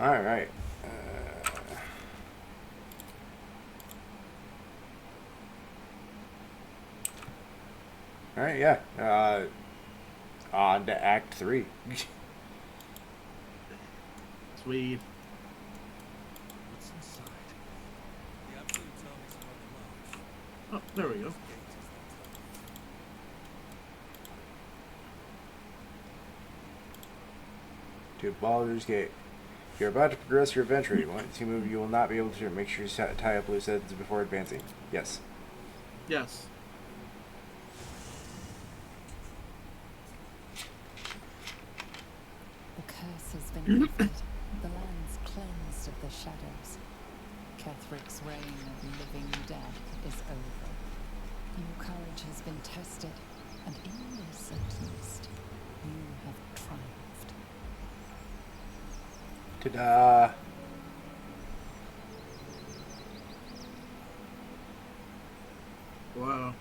All right. All right. Yeah. On to Act 3. Sweet. What's inside? The absolute tome is among the marks. Oh, there we go. Whose gate is that tome? To Baldur's Gate. You're about to progress your adventure. Once you move, you will not be able to make sure you tie up loose ends before advancing. Yes. Yes. The curse has been lifted. The land's cleansed of the shadows. Kethric's reign of living death is over. Your courage has been tested, and in this at least, you have triumphed. Ta-da! Wow.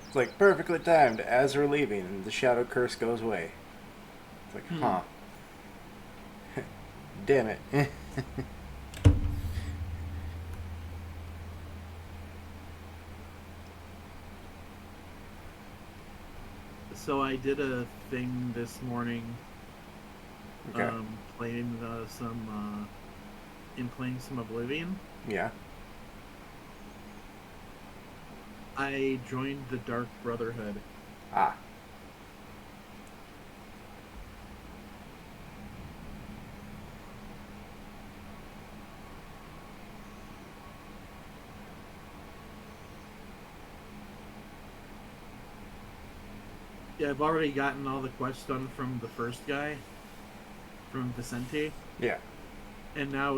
It's like perfectly timed as we're leaving, and the shadow curse goes away. It's like, huh. Damn it. So I did a thing this morning. Okay. Playing some Oblivion. Yeah. I joined the Dark Brotherhood. Ah. Yeah, I've already gotten all the quests done from the first guy, from Vicente, Yeah. and now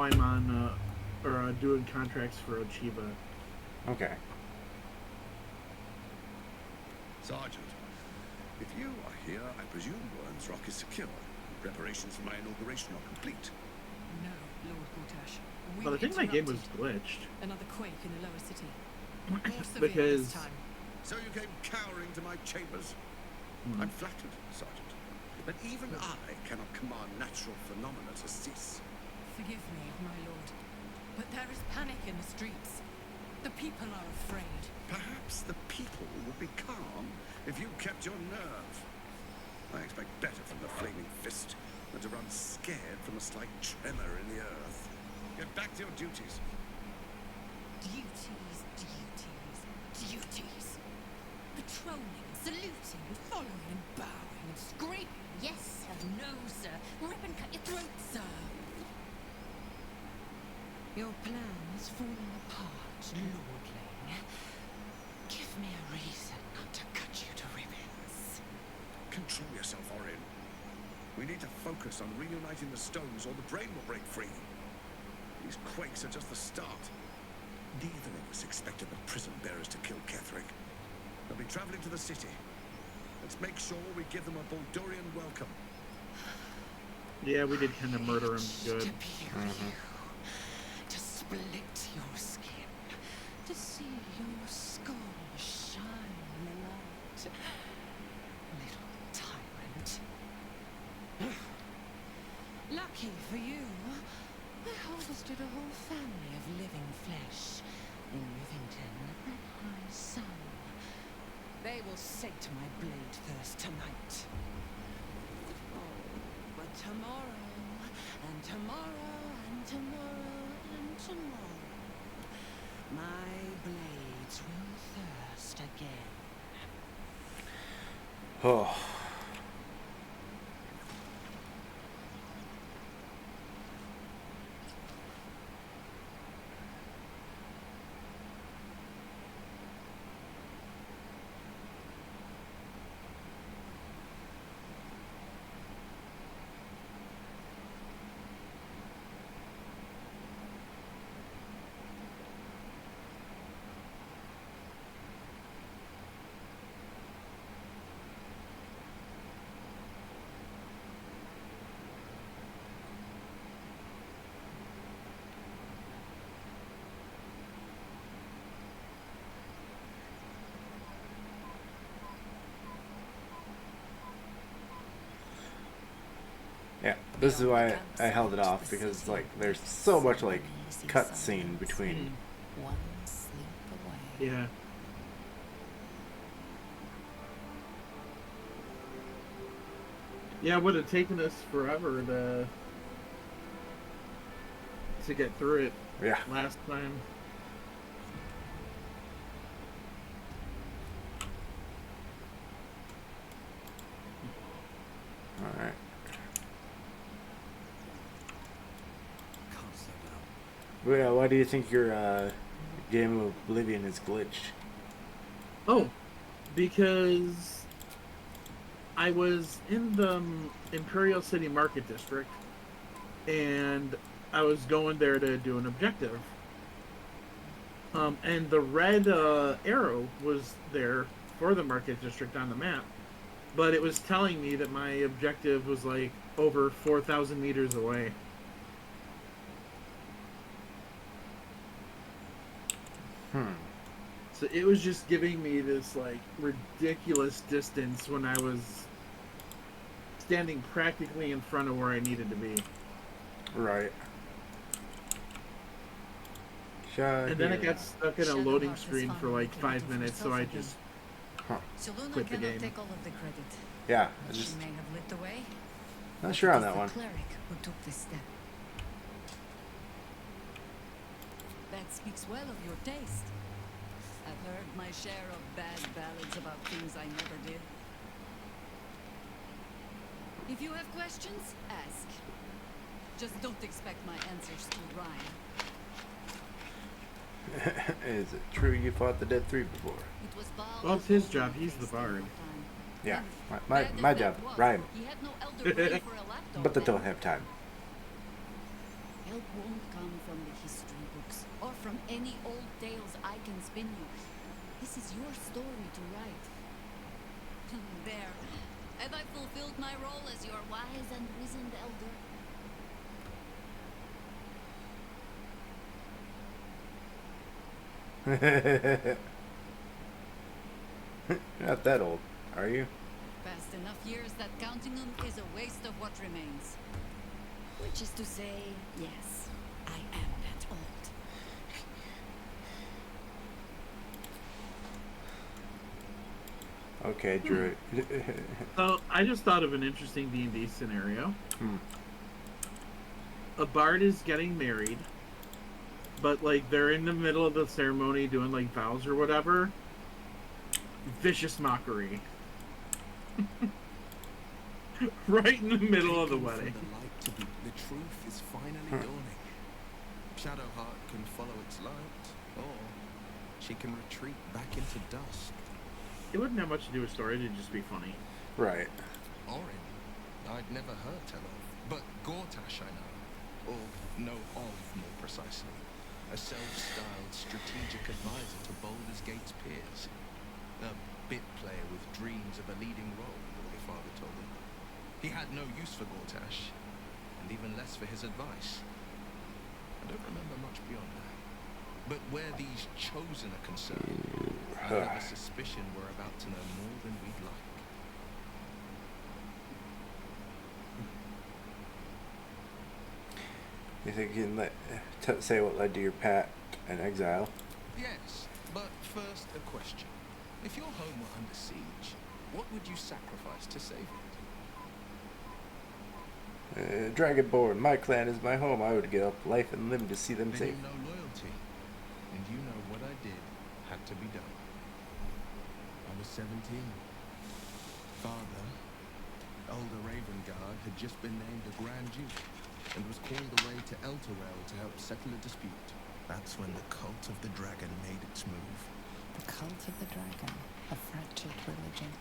I'm on doing contracts for Ochiba. Okay. Sergeant, if you are here, I presume Wern's Rock is secure. Preparations for my inauguration are complete. No, Lord Gortash. We But I think my game was interrupted. glitched. Another quake in the lower city. More severe Because- this time. So you came cowering to my chambers? I'm flattered, Sergeant. But even I cannot command natural phenomena to cease. Forgive me, my lord. But there is panic in the streets. The people are afraid. Perhaps the people would be calm if you kept your nerve. I expect better from the flaming fist than to run scared from a slight tremor in the earth. Get back to your duties. Duties, duties, duties. Patrolling, saluting, following and bowing and screaming. Yes, sir. No, sir. Rip and cut your throat, sir. Your plan is falling apart, lordling. Give me a reason not to cut you to ribbons. Control yourself, Orin. We need to focus on reuniting the stones or the brain will break free. These quakes are just the start. Neither of us expected the prison bearers to kill Ketheric. They'll be traveling to the city. Let's make sure we give them a Baldurian welcome. Yeah, we did kind of murder him good. To be you, to split your skin, to see your skull shine in the light. Little tyrant. Lucky for you, I harvested a whole family of living flesh in Rivington at high sun. They will sate my blade thirst tonight. Oh, but tomorrow, and tomorrow, and tomorrow, and tomorrow, my blades will thirst again. Oh. Yeah, this is why I held it off, because like there's so much like cutscene between. One sleep away. Yeah. Yeah, it would have taken us forever to get through it Yeah. last time. All right. Can't slow down. Well, yeah, why do you think your game of Oblivion is glitched? Oh, because I was in the Imperial City Market District, and I was going there to do an objective. And the red arrow was there for the Market District on the map, but it was telling me that my objective was like over 4,000 meters away. So it was just giving me this like ridiculous distance when I was standing practically in front of where I needed to be. Right. Shut And then it here. got stuck in a loading screen for like 5 minutes, so I just Seluna quit the cannot game. take all of the credit. Yeah, I But just she may have lit the way. not but sure it on is that the one. cleric who took this step. That speaks well of your taste. I've heard my share of bad ballads about things I never did. If you have questions, ask. Just don't expect my answers to rhyme. Is it true you fought the Dead Three before? It was Baldur Well, it's his who job. He's the faced me bard. one time. Yeah, And my bad as my that job, was, rhyme, he had no elder brain for a lapdog but they then. don't have time. Help won't come from the history books or from any old tales I can spin you. This is your story to write. There. Have I fulfilled my role as your wise and wizened elder? You're not that old, are you? Past enough years that counting them is a waste of what remains. Which is to say, yes, I am that old. Okay, Drew. So I just thought of an interesting D&D scenario. Hmm. A bard is getting married, but like they're in the middle of the ceremony doing like vows or whatever. Vicious mockery. Right in the middle of the Taken from wedding. The light to be, the truth is finally dawning. Shadowheart can follow its light, or she can retreat back into dusk. It wouldn't have much to do with story, it'd just be funny. Right. Orin, I'd never heard tell of, but Gortash I know, or know of more precisely. A self-styled strategic advisor to Baldur's Gate's peers. A bit player with dreams of a leading role, the way Father told him. He had no use for Gortash, and even less for his advice. I don't remember much beyond that. But where these chosen are concerned, I have a suspicion we're about to know more than we'd like. You think you can say what led to your pact and exile? Yes, but first a question. If your home were under siege, what would you sacrifice to save it? Dragonborn, my clan is my home. I would give up life and limb to see them Then safe. you know loyalty, and you know what I did had to be done. I was 17. Father, Elder Ravengard, had just been named a Grand Duke and was called away to Elturel to help settle a dispute. That's when the cult of the dragon made its move. The cult of the dragon, a fractured religion.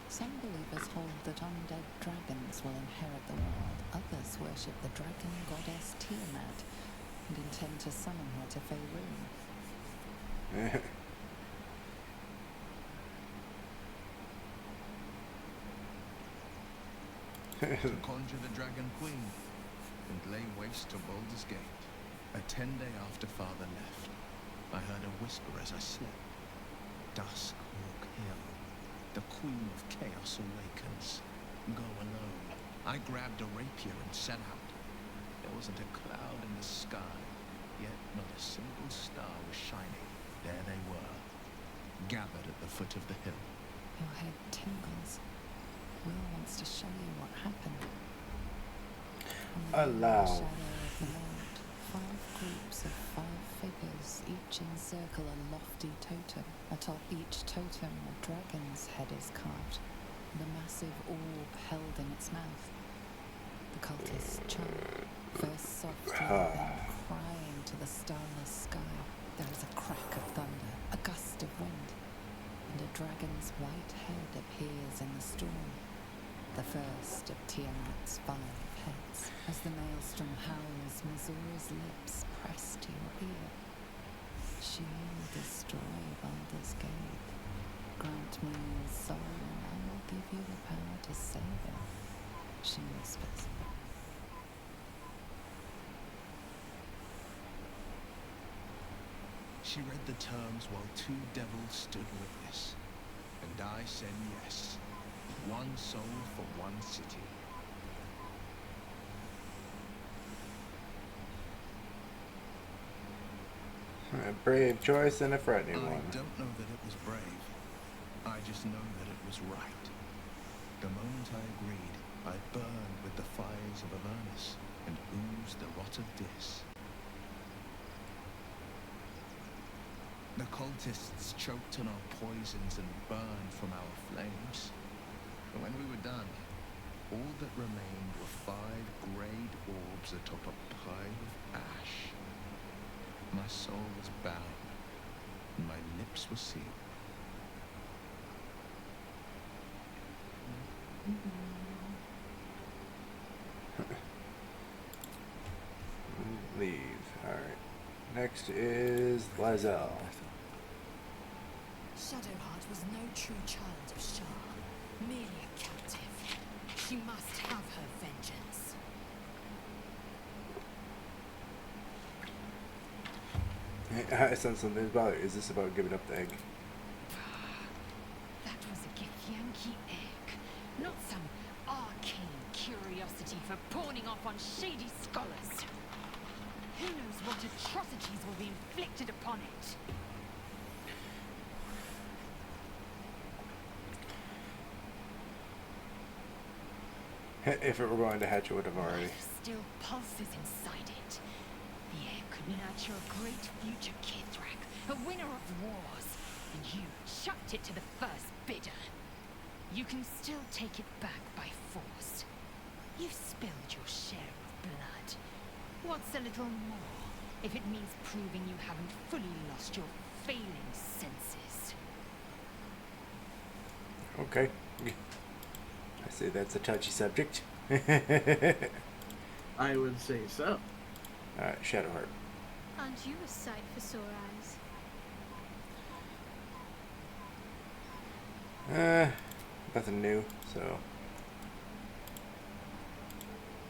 Some believers hold that undead dragons will inherit the world. Others worship the dragon goddess Tiamat and intend to summon her to Faerun. To conjure the Dragon Queen and lay waste to Baldur's Gate. A 10-day after Father left, I heard a whisper as I slept. Dusk walk hill. The Queen of Chaos awakens. Go alone. I grabbed a rapier and set out. There wasn't a cloud in the sky, yet not a single star was shining. There they were, gathered at the foot of the hill. Your head tingles. Will wants to show you what happened. On the Allow. shadow of the mount, 5 groups of 5 figures each encircle a lofty totem. Atop each totem, a dragon's head is carved, and a massive orb held in its mouth. The cultists chant, first softly, then crying to the starless sky. There is a crack of thunder, a gust of wind, and a dragon's white head appears in the storm. The first of Tiamat's 5 heads. As the maelstrom howls, Missoura's lips press to your ear. She will destroy Baldur's Gate. Grant me your soul, and I will give you the power to save it, she whispers. She read the terms while 2 devils stood witness, and I said yes. 1 soul for 1 city. A brave choice and a frightening I one. don't know that it was brave. I just know that it was right. The moment I agreed, I burned with the fires of Avernus and oozed the rot of Dis. The cultists choked on our poisons and burned from our flames. But when we were done, all that remained were 5 greyed orbs atop a pile of ash. My soul was bound, and my lips were sealed. Leave. Alright. Next is Lazel. Shadowheart was no true child of Shah, merely a captive. She must have her vengeance. I sense something about it. Is this about giving up the egg? That was a Githyanki egg, not some arcane curiosity for pawning off on shady scholars. Who knows what atrocities will be inflicted upon it? If it were going to hatch, it would have already. Life still pulses inside it. The egg could nurture a great future Kithrak, a winner of wars, and you chucked it to the first bidder. You can still take it back by force. You've spilled your share of blood. What's a little more, if it means proving you haven't fully lost your failing senses? Okay. I say that's a touchy subject. I would say so. Alright, Shadowheart. Aren't you a sight for sore eyes? Nothing new, so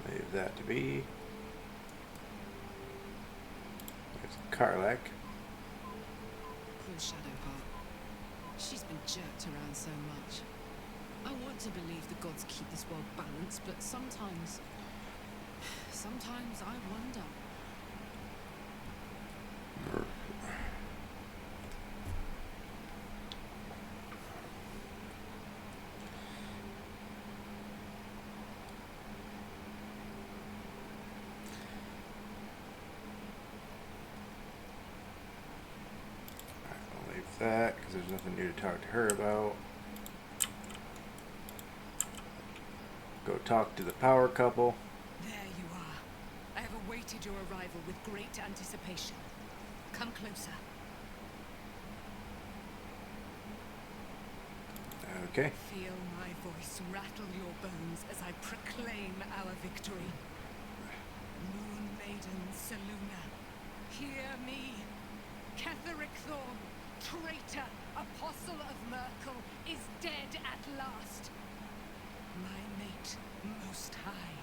leave that to be. There's Karlak. Poor Shadowheart. She's been jerked around so much. I want to believe the gods keep this world balanced, but sometimes I wonder. I'll leave that because there's nothing new to talk to her about. Go talk to the power couple. There you are. I have awaited your arrival with great anticipation. Come closer. Okay. Feel my voice rattle your bones as I proclaim our victory. Moon Maiden Seluna, hear me. Ketheric Thorn, traitor, apostle of Merkel, is dead at last. My mate, most high.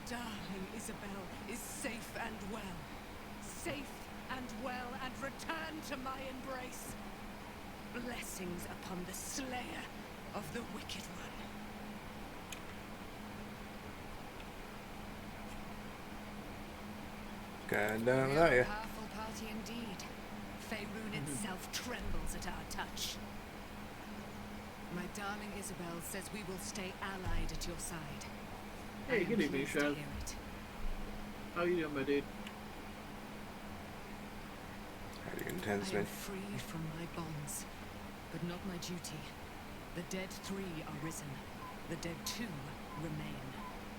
Darling Isabel is safe and well. Safe and well, and return to my embrace. Blessings upon the slayer of the wicked one. Kinda done We without are a you. powerful party indeed. Faerun itself trembles at our touch. My darling Isabel says we will stay allied at your side. I Hey, am good evening, pleased to Shaz. hear it. How you doing, my dude? How do you intend to I am free from my bonds, but not my duty. The dead 3 are risen. The dead 2 remain.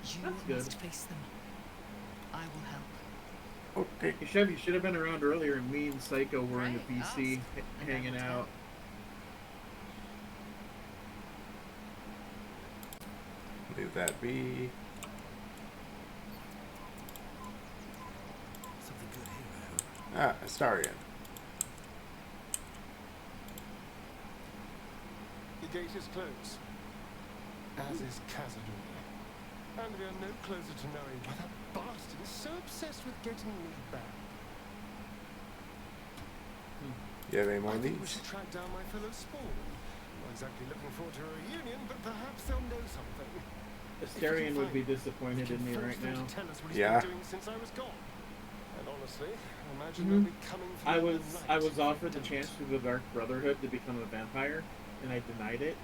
You That's good. must face them. I will help. Okay. Hey, Chev, you should have been around earlier, and me and Psycho were in the Right, PC ask, and I hanging will out. Leave that be. Something good here, I hope. Ah, Astarion. The gate is closed, as is Khazad-dûm. And we are no closer to knowing why that bastard is so obsessed with getting me back. You have any more I of think we these? should track down my fellow spawn. Not exactly looking forward to a reunion, but perhaps they'll know something. Astarion would be disappointed in me right now. Tell us what he's Yeah. been doing since I was gone. And honestly, I imagine Mhm. they'll be coming for I me in was the I night was if I offered the don't. chance through the Dark Brotherhood to become a vampire, and I denied it.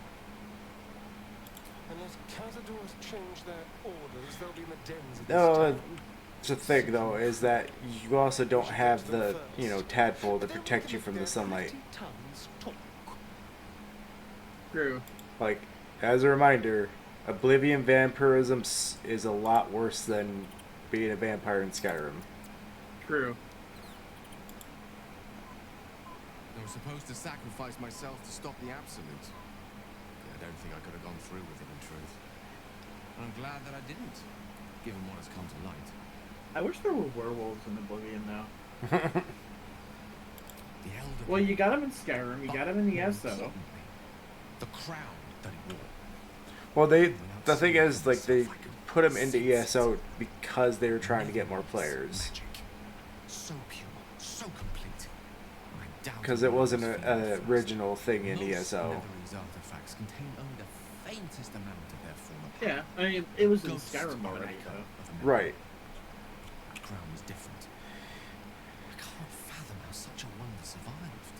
Unless Khazad-dûm has changed their orders, they'll be in the dens at No, this time. the thing though is that you also don't have the, you know, tadpole to But then we protect can you make from the their sunlight. crafty tongues talk. True. Like, as a reminder, Oblivion vampirism is a lot worse than being a vampire in Skyrim. True. I was supposed to sacrifice myself to stop the Absolute. I don't think I could have gone through with it, in truth. And I'm glad that I didn't, given what has come to light. I wish there were werewolves in Oblivion now. The Elder Well, you Brain, got them in Skyrim, you got them in the more ESO. importantly, the crown that he wore. Well, the thing is, like, they put them into ESO because they were trying to get more players. Magic. So pure, so complete. I doubt Because it wasn't anyone an was feeling original thing in Most ESO. Netherese artifacts contain only the faintest amount of their former power. Yeah, I mean, it was in Ghosts Skyrim are an already, echo though. of a memory. Right. The crown was different. I can't fathom how such a wonder survived.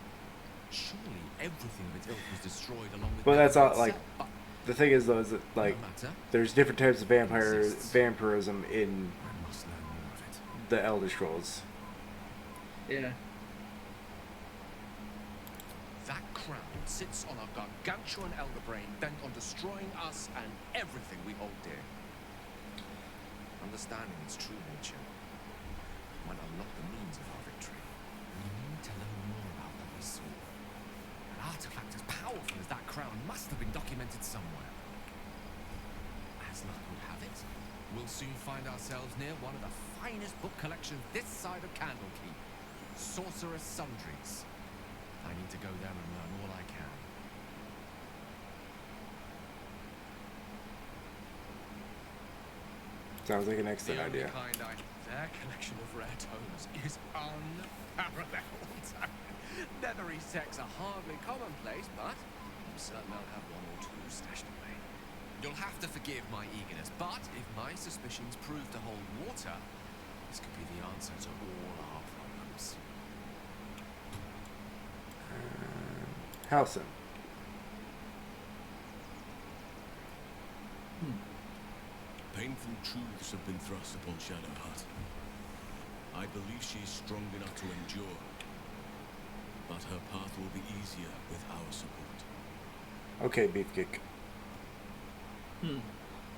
Surely everything of its ilk was destroyed along with. But that's Netherese all, like, itself, but the thing is, though, is that, like, no matter. there's different types of vampirism in I must learn more of it. the Elder Scrolls. Yeah. That crown sits on a gargantuan elder brain bent on destroying us and everything we hold dear. Understanding its true nature might unlock the means of our victory. We need to learn more about what we saw. An artifact as powerful as that crown must have been documented somewhere. As luck would have it, we'll soon find ourselves near one of the finest book collections this side of Candlekeep. Sorcerer's Sundries. I need to go there and learn all I can. Sounds like an excellent The only idea. kind their collection of rare tomes is unparalleled. Netherese texts are hardly commonplace, but I'm certain I'll have one or two stashed away. You'll have to forgive my eagerness, but if my suspicions prove to hold water, this could be the answer to all our problems. Halcyon. Painful truths have been thrust upon Shadowheart. I believe she is strong enough to endure, but her path will be easier with our support. Okay, Beefcake. Hmm.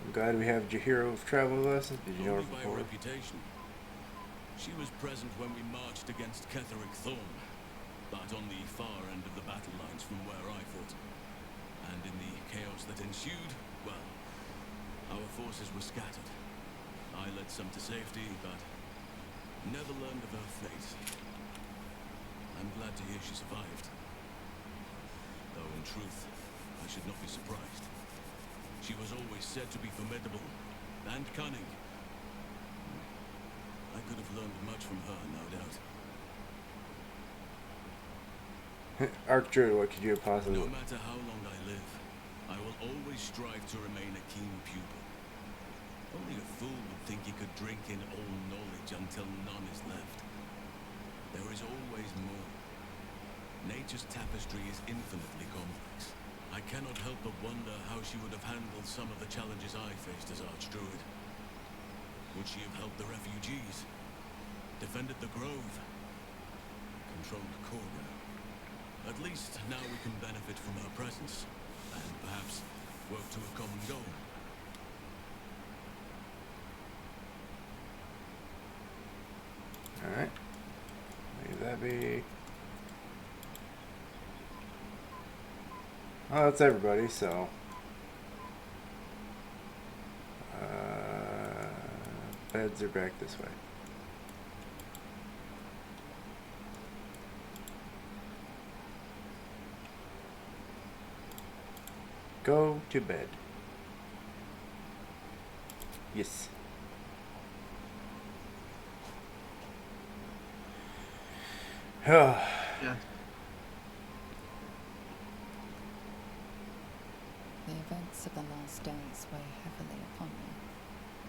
I'm glad we have Jahiro's travel with us. Did you know her Only by before? reputation. She was present when we marched against Ketheric Thorn, but on the far end of the battle lines from where I fought. And in the chaos that ensued, well, our forces were scattered. I led some to safety, but never learned of her fate. I'm glad to hear she survived. Though in truth, I should not be surprised. She was always said to be formidable and cunning. I could have learned much from her, no doubt. Archdruid, what could you have possibly... No matter how long I live, I will always strive to remain a keen pupil. Only a fool would think he could drink in all knowledge until none is left. There is always more. Nature's tapestry is infinitely complex. I cannot help but wonder how she would have handled some of the challenges I faced as Archdruid. Would she have helped the refugees? Defended the grove? Controlled Korga? At least now we can benefit from her presence, and perhaps work to a common goal. Alright. Leave that be. Oh, that's everybody, so. Beds are back this way. Go to bed. Yes. Yeah. The events of the last days weigh heavily upon me.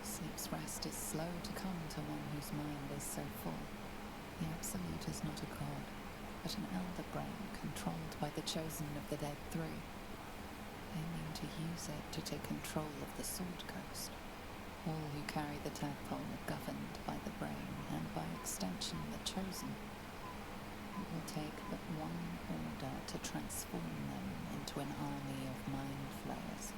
Sleep's rest is slow to come to one whose mind is so full. The Absolute is not a god, but an elder brain controlled by the chosen of the Dead Three. They mean to use it to take control of the Sword Coast. All who carry the tadpole are governed by the brain, and by extension the chosen. It will take but one order to transform them into an army of mind flayers.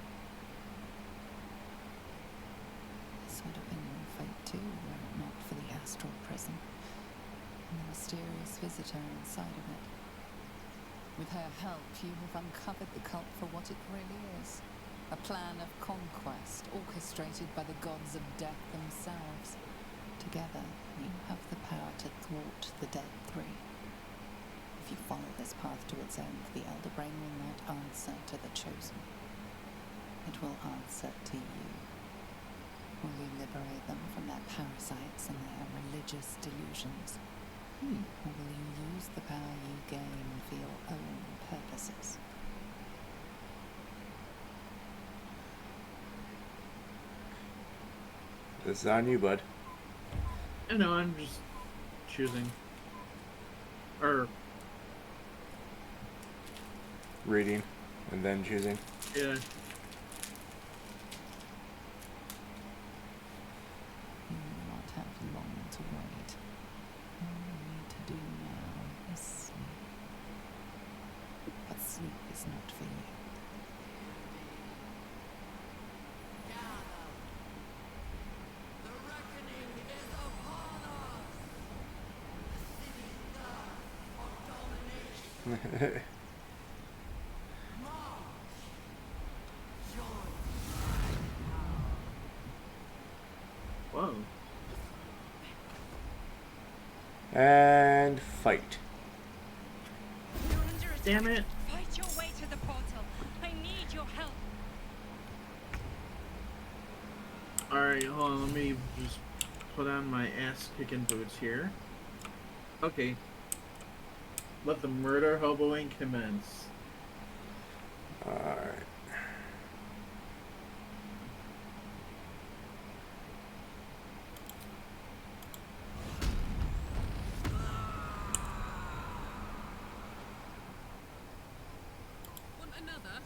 This would have been your fate too, were it not for the astral prison, and the mysterious visitor inside of it. With her help, you have uncovered the cult for what it really is. A plan of conquest orchestrated by the gods of death themselves. Together, you have the power to thwart the Dead Three. If you follow this path to its end, the Elder Brain will not answer to the Chosen. It will answer to you. Will you liberate them from their parasites and their religious delusions? Or will you use the power you gain for your own purposes? This is on you, bud. I know, I'm just choosing. Or, Reading and then choosing. yeah. You will not have long to wait. All you need to do now is sleep. But sleep is not for you. Whoa. And fight. You're under attack. Damn it. Fight your way to the portal. I need your help. Alright, hold on, let me just put on my ass-kicking boots here. Okay. Let the murder hoboing commence. Alright. Want another?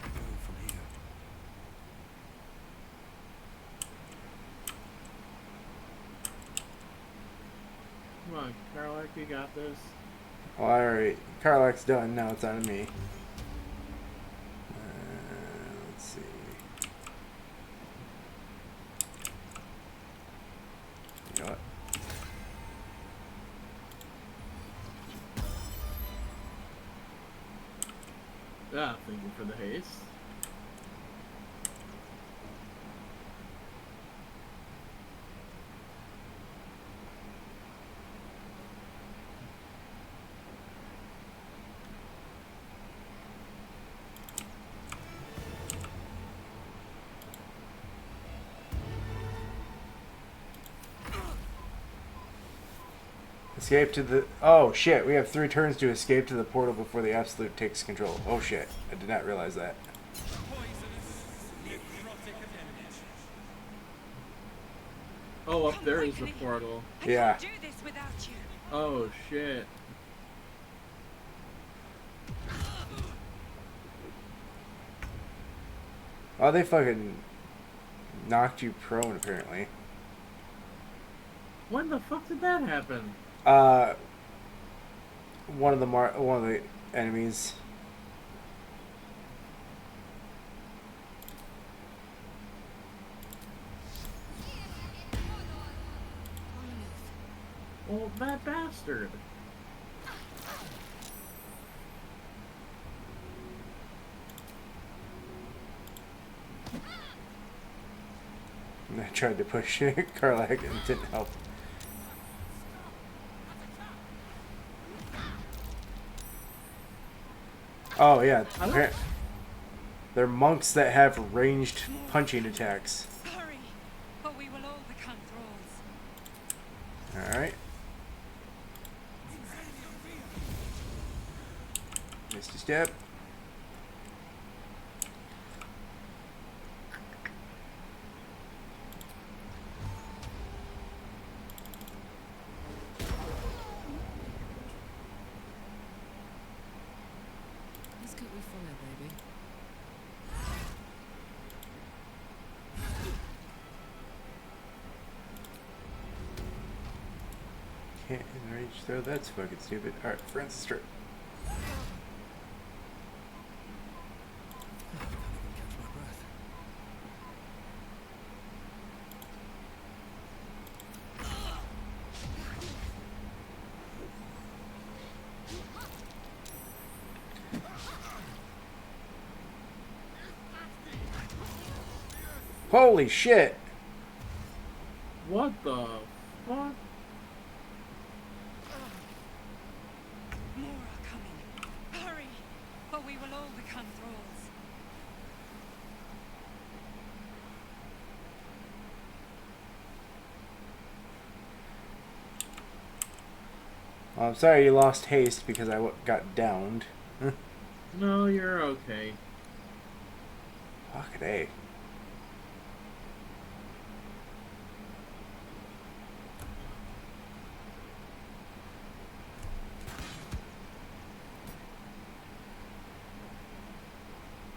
Go from here. Come on, Carlac, you got this. Alright. Karlak's done. Now it's on me. Let's see. You know what? Ah, thank you for the haste. Escape to the... Oh, shit. We have 3 turns to escape to the portal before the Absolute takes control. Oh, shit. I did not realize that. Oh, up there is the portal. Yeah. Do this without you. Oh, shit. Oh, they fucking knocked you prone, apparently. When the fuck did that happen? One of the enemies. Oh, that bastard. I tried to push Karlak and it didn't help. Oh yeah, they're monks that have ranged punching attacks. Hurry, or we will all become thralls. Alright. Misty step. Let's get we follow, baby. Can't enrage throw, that's fucking stupid. Alright, Francis start. Catch my breath. Holy shit! What the fuck? More are coming. Hurry, or we will all become thralls. I'm sorry you lost haste because I got downed. No, you're okay. Fucking A.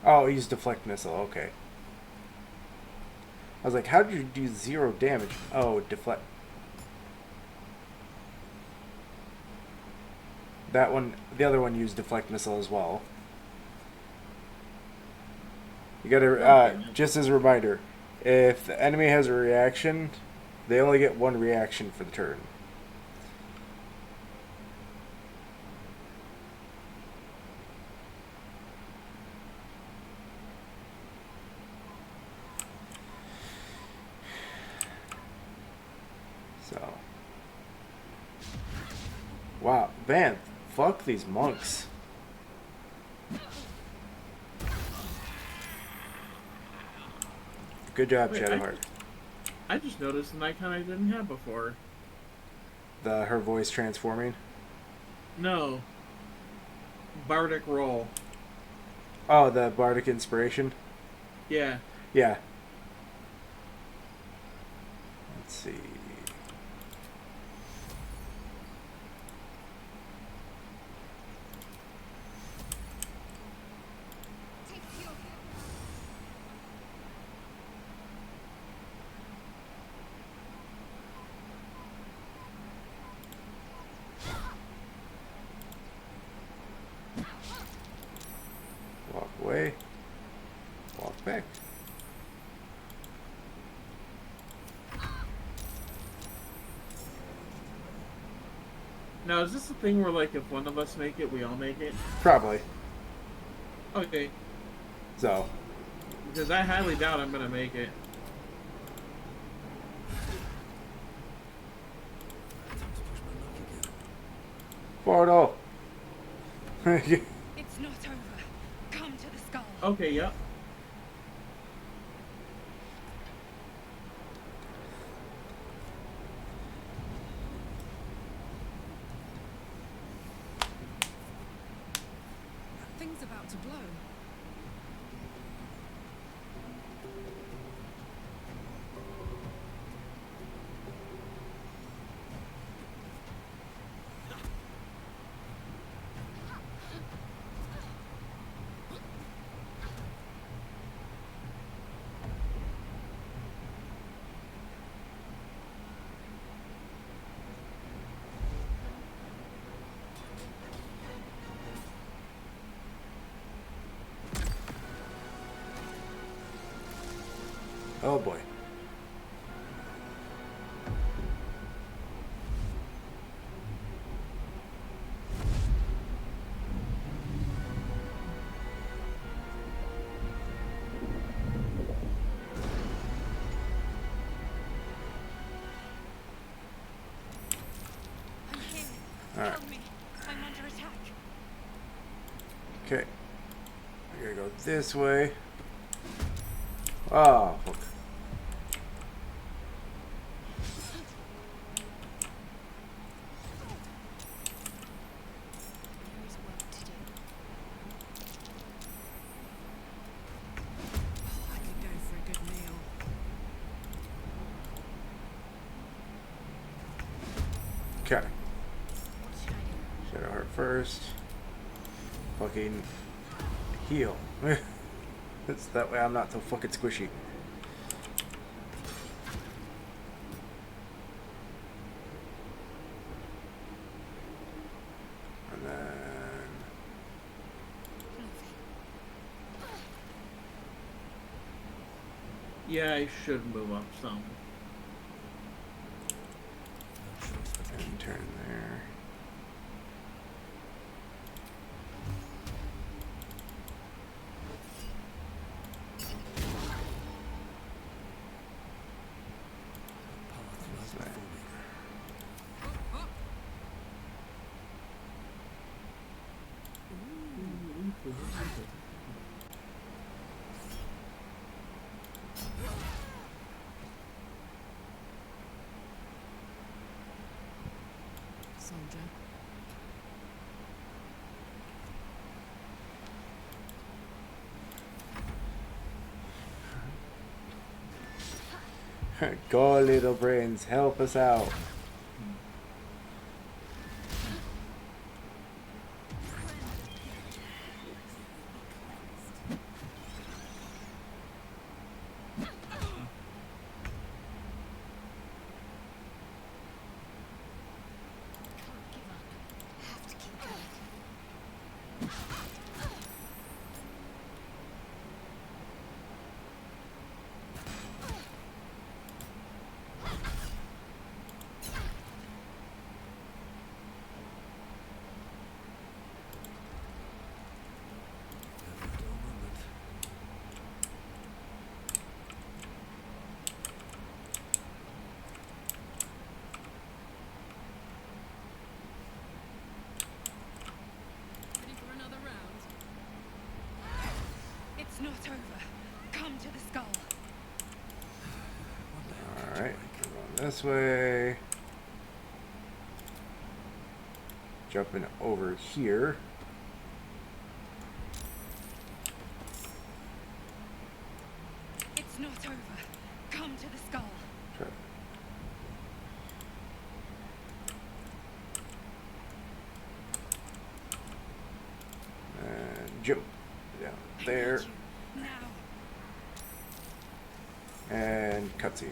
Oh, use deflect missile, okay. I was like, how did you do 0 damage? Oh, deflect. That one, the other one used deflect missile as well. You gotta, just as a reminder, if the enemy has a reaction, they only get 1 reaction for the turn. So. Wow, man, fuck these monks. Good job, Wait, Shadowheart. I just noticed an icon I didn't have before. Her voice transforming. No. Bardic roll. Oh, the bardic inspiration. Yeah. Yeah. Let's see. Walk away. Walk back. Now, is this a thing where, like, if one of us make it, we all make it? Probably. Okay. So. Because I highly doubt I'm gonna make it. Portal. It's not over. Come to the skull. Okay, yep. thing's about to blow. Oh boy. I'm here. All right. Help me. I'm under attack. Okay. I gotta go this way. Oh, fuck. There is work to do. I could go for a good meal. Okay. What should I do? Shadow Heart first. Fucking heal. It's that way I'm not so fucking squishy. And then Yeah, I should move up some. and turn there. Path lies Right. before me. Soldier. Go, little brains, help us out. Can't give up. Have to keep going. Never a dull moment. Ready for another round? It's not over. Come to the skull. One day I'll catch a Alright, break. we're going this way. Jumping over here. It's not over. Come to the skull. Try- And jump down I there. need you. Now. And cutscene.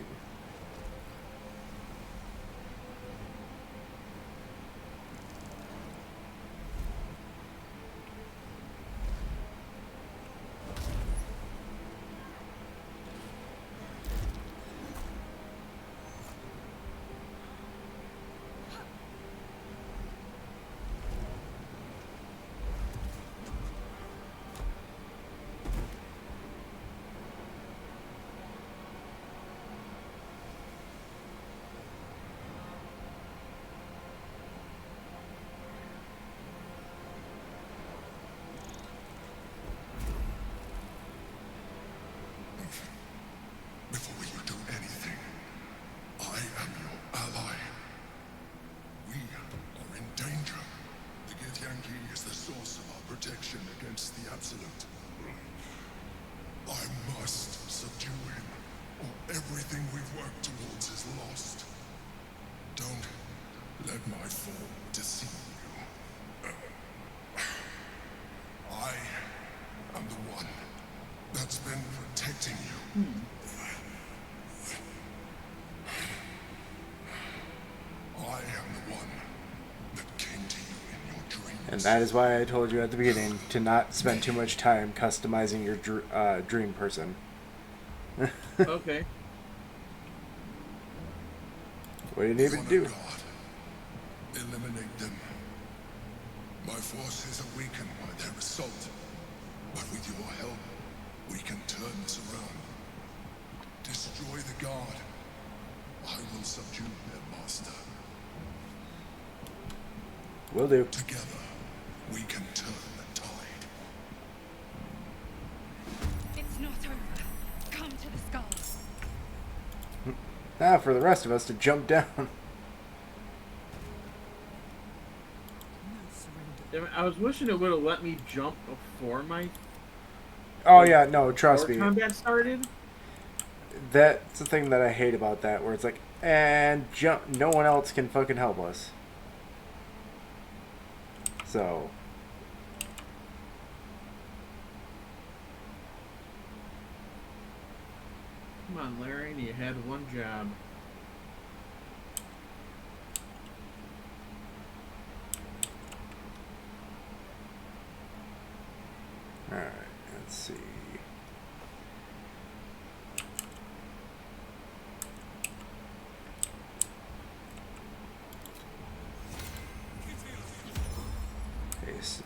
lost. Don't let my fall deceive you. I am the one that's been protecting you. I am the one that came to you in your dreams. And that is why I told you at the beginning to not spend too much time customizing your dream person. Okay. What do you need me to do? God, eliminate them. My forces are weakened by their assault, but with your help, we can turn this around. Destroy the guard. I will subdue their master. Will do. Together, we can turn the tide. It's not over. Come to the skull. Now for the rest of us to jump down. Damn it, I was wishing it would have let me jump before my Oh yeah, no, trust me. combat started. That's the thing that I hate about that, where it's like, and jump. No one else can fucking help us. So. Come on, Larry, you had one job. Alright, let's see. Paste.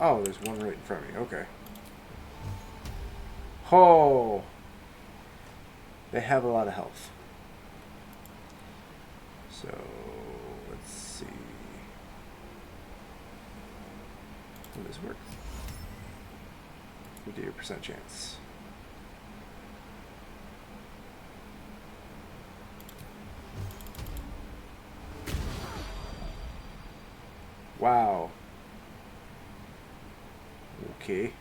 Oh, there's one right in front of me. Okay. Oh! They have a lot of health. So, let's see. Will this work? 58% chance. Wow. Okay.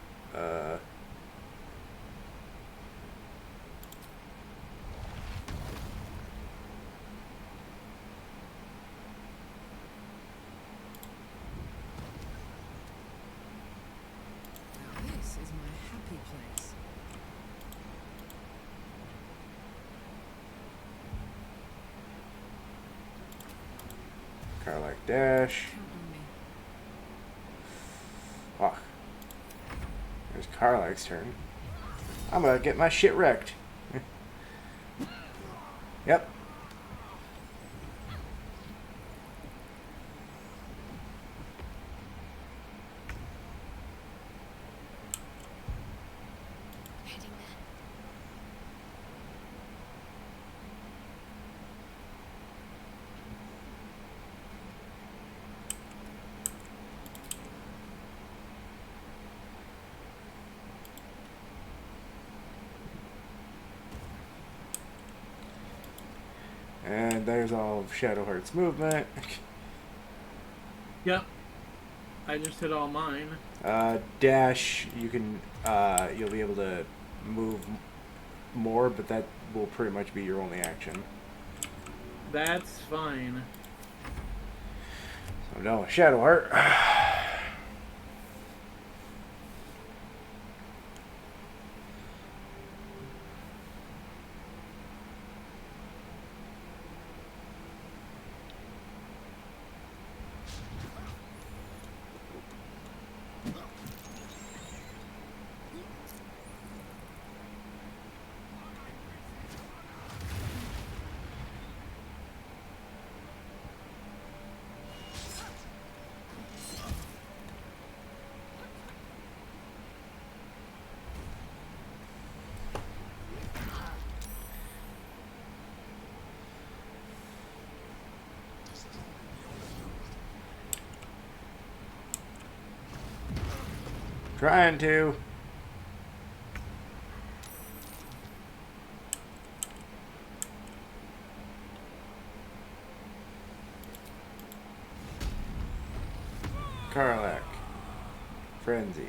This is my happy place. Car like dash. Count on me. Fuck. There's Carlack's turn. I'm gonna get my shit wrecked. Yep. Heading there. And there's all of Shadowheart's movement. Yep. I just hit all mine. Dash, you can, you'll be able to move more, but that will pretty much be your only action. That's fine. So no, Shadowheart. Trying to. Karlak. Frenzy.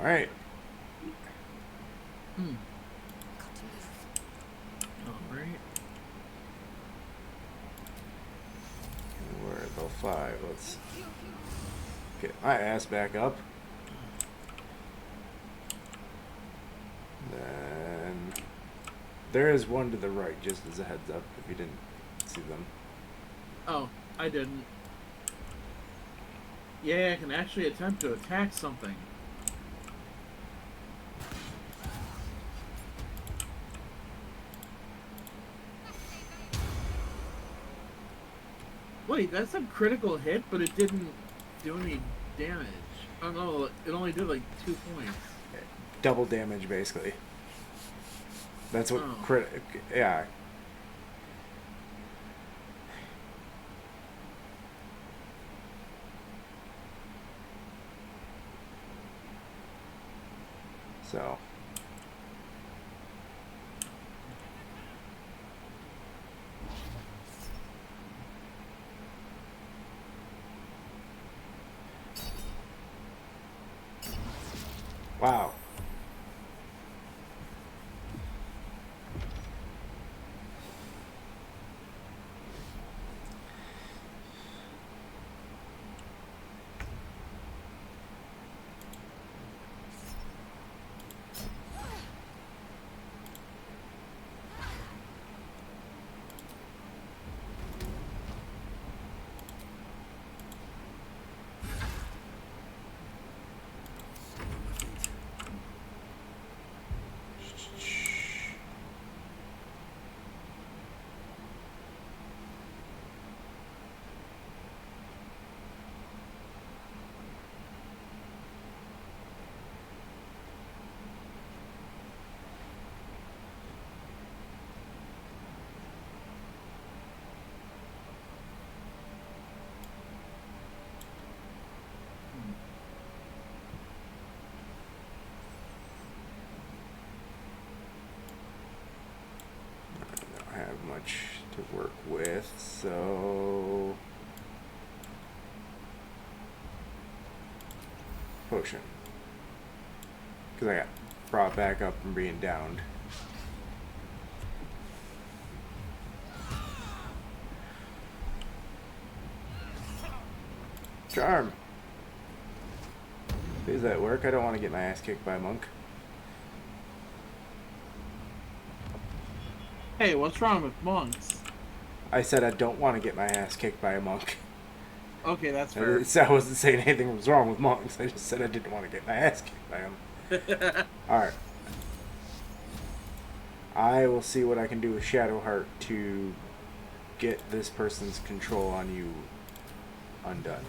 All right. Got to move. All right. We're at level 5. Let's get my ass back up. Then there is one to the right, just as a heads up, if you didn't see them. Oh, I didn't. Yeah, I can actually attempt to attack something. Wait, that's a critical hit, but it didn't do any damage. Oh no, it only did like 2 points. Double damage, basically. That's what Oh. yeah. So. Wow. Don't have much to work with, so potion. Because I got brought back up from being downed. Charm. Does that work? I don't want to get my ass kicked by a monk. Hey, what's wrong with monks? I said I don't want to get my ass kicked by a monk. Okay, that's fair. I wasn't saying anything was wrong with monks. I just said I didn't want to get my ass kicked by them. Alright. I will see what I can do with Shadowheart to get this person's control on you undone.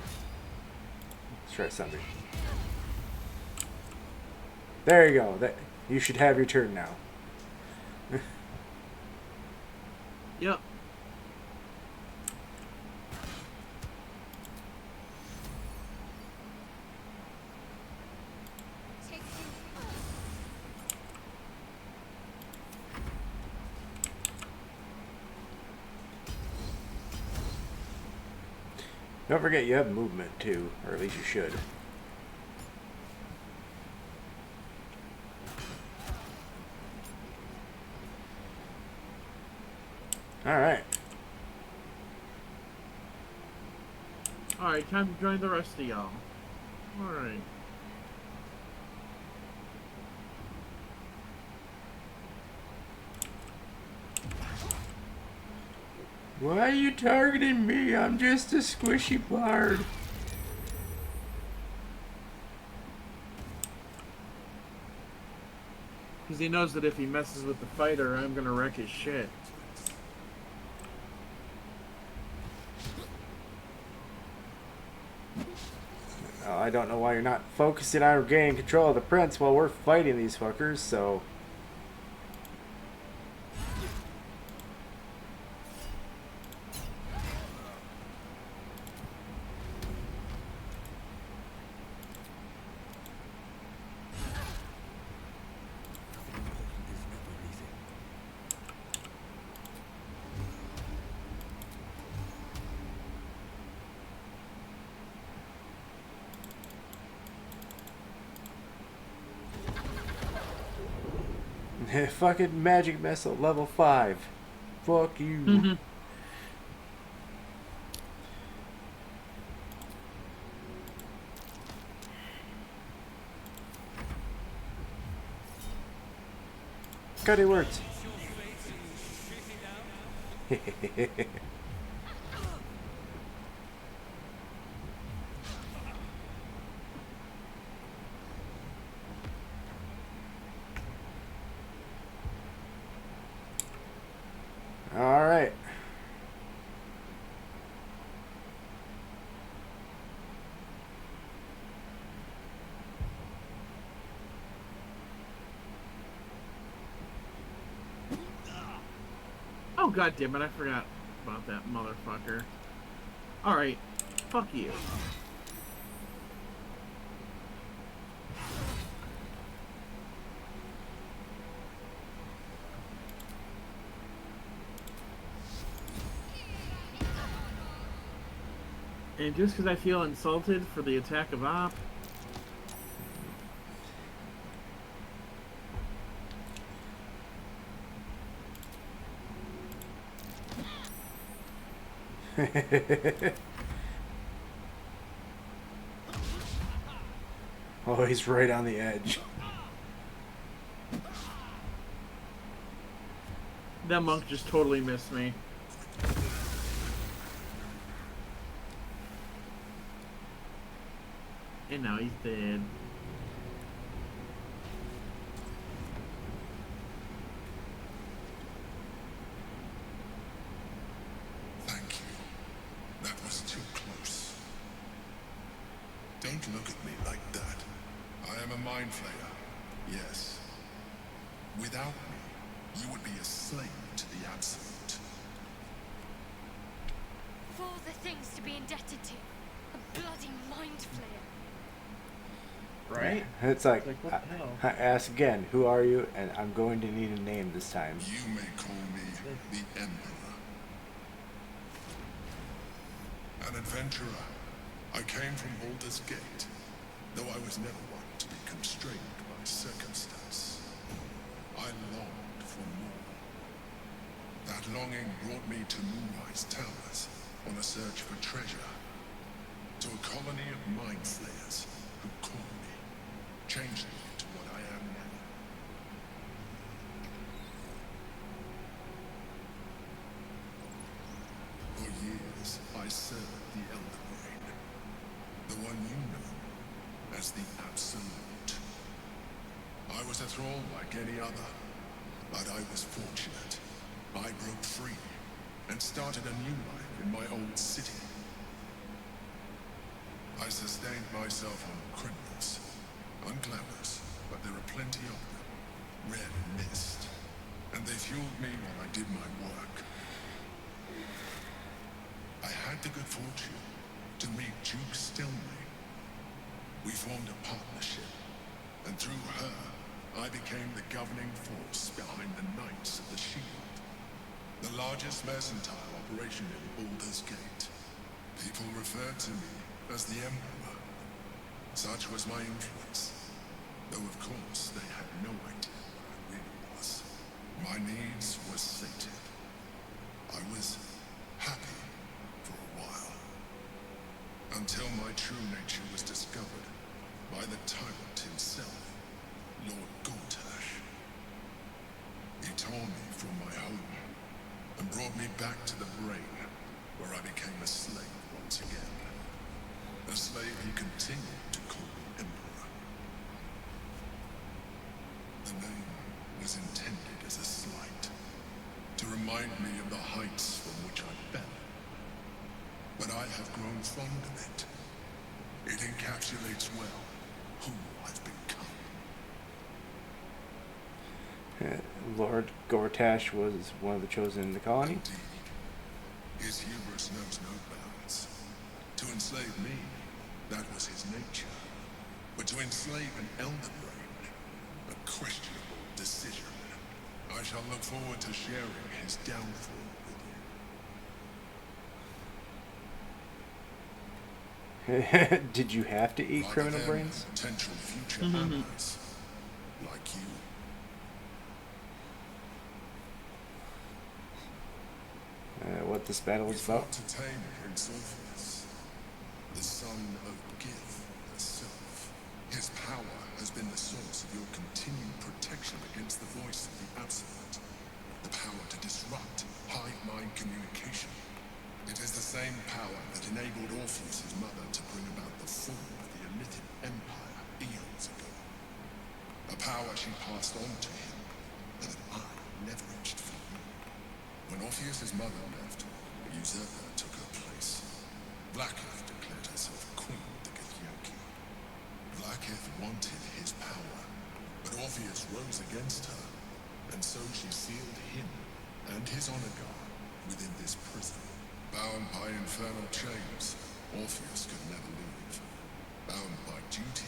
Let's try something. There you go. You should have your turn now. Yep. Don't forget you have movement too, or at least you should. Alright. Alright, time to join the rest of y'all. Alright. Why are you targeting me? I'm just a squishy bard. Because he knows that if he messes with the fighter, I'm gonna wreck his shit. I don't know why you're not focusing on regaining control of the prince while we're fighting these fuckers, so... Fucking magic missile level 5. Fuck you. Mhm. Cutty words. All right. Oh, god damn it, I forgot about that motherfucker. Alright, fuck you. And just because I feel insulted for the attack of Op, Oh, he's right on the edge. that monk just totally missed me. And now he's dead. Thank you. That was too close. Don't look at me like that. I am a mind flayer. Yes. Without me, you would be a slave to the absolute. Of all the things to be indebted to, a bloody mind flayer. Right? It's like, Like, what the hell? I ask again, who are you? And I'm going to need a name this time. You may call me the Emperor. An adventurer. I came from Baldur's Gate, though I was never one to be constrained by circumstance. I longed for more. That longing brought me to Moonrise Towers on a search for treasure. To a colony of mind flayers who called me, changed me to what I am now. For years, I served the Elder Brain, the one you know as the Absolute. I was a thrall like any other, but I was fortunate. I broke free and started a new life in my old city. I sustained myself on criminals, unglamorous, but there are plenty of them, red mist, and they fueled me while I did my work. I had the good fortune to meet Duke Stilney. We formed a partnership, and through her, I became the governing force behind the Knights of the Shield, the largest mercantile operation in Baldur's Gate. People referred to me as the Emperor. Such was my influence, though of course they had no idea what I really was. My needs were sated. I was happy for a while, until my true nature was discovered by the tyrant himself, Lord Gortash. He tore me from my home and brought me back to the Brain, where I became a slave once again. A slave he continued to call me Emperor. The name was intended as a slight, to remind me of the heights from which I fell. But I have grown fond of it. It encapsulates well who I've become. Lord Gortash was one of the chosen in the colony. Indeed. His hubris knows no bounds. To enslave me, that was his nature. But to enslave an Elder Brain, a questionable decision. I shall look forward to sharing his downfall with you. Did you have to eat Rather criminal than brains? Potential future allies, like you. what this battle We is about. fought to tame Prince Orpheus, the son of Gith herself. His power has been the source of your continued protection against the voice of the Absolute. The power to disrupt hive mind communication. It is the same power that enabled Orpheus' mother to bring about the fall of the Elitid Empire eons ago. A power she passed on to him, and that I leveraged for you. When Orpheus' mother left, a usurper took her place. Blacketh declared herself queen of the Githyanki. Blacketh wanted his power, but Orpheus rose against her, and so she sealed him and his honor guard within this prison. Bound by infernal chains, Orpheus could never leave. Bound by duty,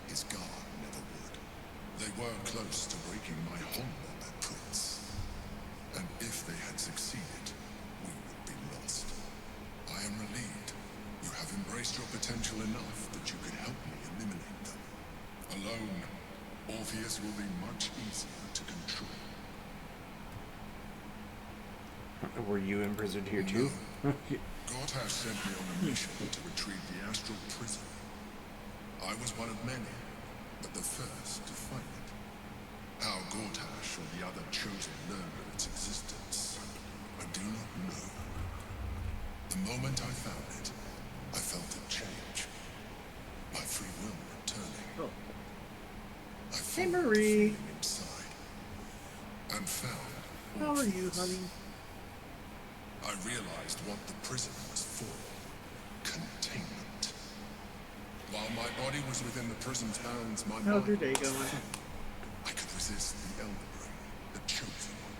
his guard never would. They were close to breaking my hold on that prince. And if they had succeeded, we would be lost. I am relieved. You have embraced your potential enough that you could help me eliminate them. Alone, Orpheus will be much easier to control. Were you imprisoned here too? Gortash sent me on a mission to retrieve the astral prison. I was one of many, but the first to find it. How Gortash or the other chosen learned of its existence, I do not know. The moment I found it, I felt it change. My free will returning. Oh. I Hey, followed the Marie. feeling inside and found How are you, Orpheus. honey? I realized what the prison was for. Containment. While my body was within the prison's bounds, my How's mind your day was going? free. I could resist the Elder Brain, the chosen one.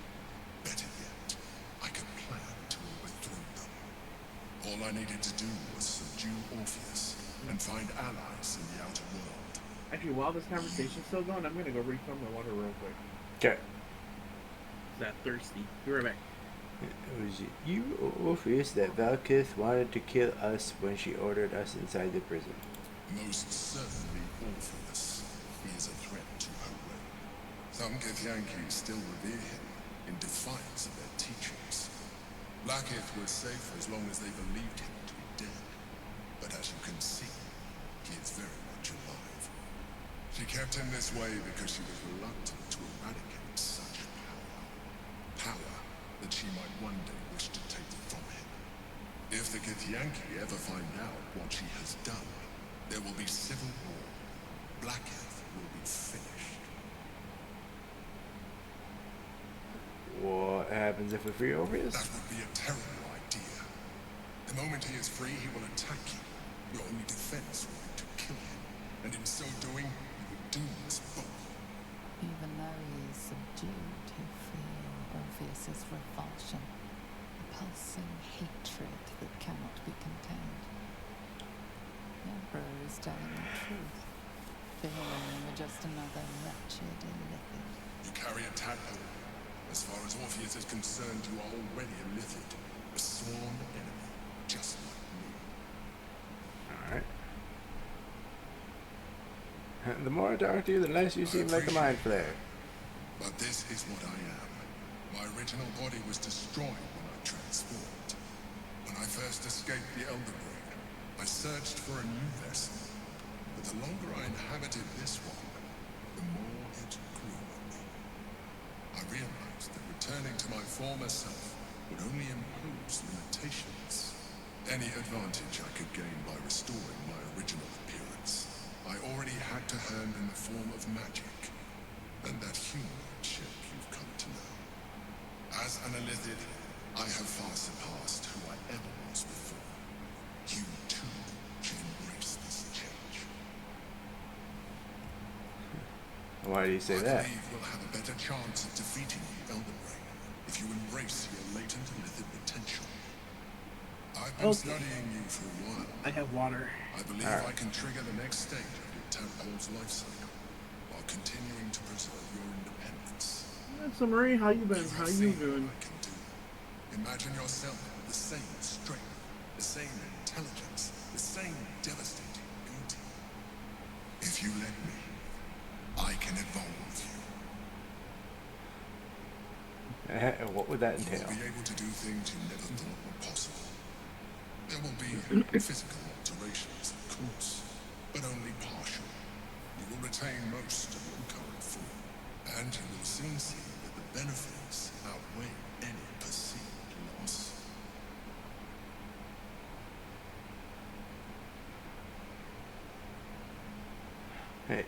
Better yet, I could plan to overthrow them. All I needed to do was subdue Orpheus and find allies in the outer world. Actually, while this conversation's still going, I'm gonna go refill my water real quick. Okay. That thirsty. Be right back. Was it you, Orpheus, that Valkith wanted to kill us when she ordered us inside the prison? Most certainly Orpheus. He is a threat to her reign. Some Githyanki still revere him in defiance of their teachings. Blacketh was safe as long as they believed him to be dead. But as you can see, he is very much alive. She kept him this way because she was reluctant to eradicate such power. Power that she might one day wish to take from him. If the Githyanki ever find out what she has done, there will be civil war. Blacketh will be finished. What happens if we free Orpheus? That would be a terrible idea. The moment he is free, he will attack you. Your only defense will be to kill him. And in so doing, you would doom us both. Even though he is subdued, you feel Orpheus's revulsion, a pulsing hatred that cannot be contained. The Emperor is telling the truth. To him, you are just another wretched illithid. You carry a tadpole. As far as Orpheus is concerned, you are already a Lithid, a sworn enemy, just like me. Alright. The more I talk to you, the less you seem like a mind flayer. But this is what I am. My original body was destroyed when I transformed. When I first escaped the Elder Brain, I searched for a new vessel. But the longer I inhabited this one, the more it grew on me. I realized that returning to my former self would only impose limitations. Any advantage I could gain by restoring my original appearance, I already had to hand in the form of magic, and that humanoid shape you've come to know. As an Elithid, I have far surpassed who I ever was before. You too should embrace this change. Why do you say I that? believe you'll have a better chance of defeating the Elder Brain if you embrace your latent Elithid potential. I've been Okay. studying you for a while. I have water. I believe Alright. I can trigger the next stage of your tadpole's life cycle while continuing to preserve your independence. So Marie, how you been? You How have you seen doing? what I can do. Imagine yourself with the same strength, the same intelligence, the same devastating beauty. If you let me, I can evolve you. What would that You entail? will be able to do things you never thought were possible. There will be physical alterations, of course, but only partial. You will retain most of your current form, and you will soon see that the benefits outweigh any perceived loss.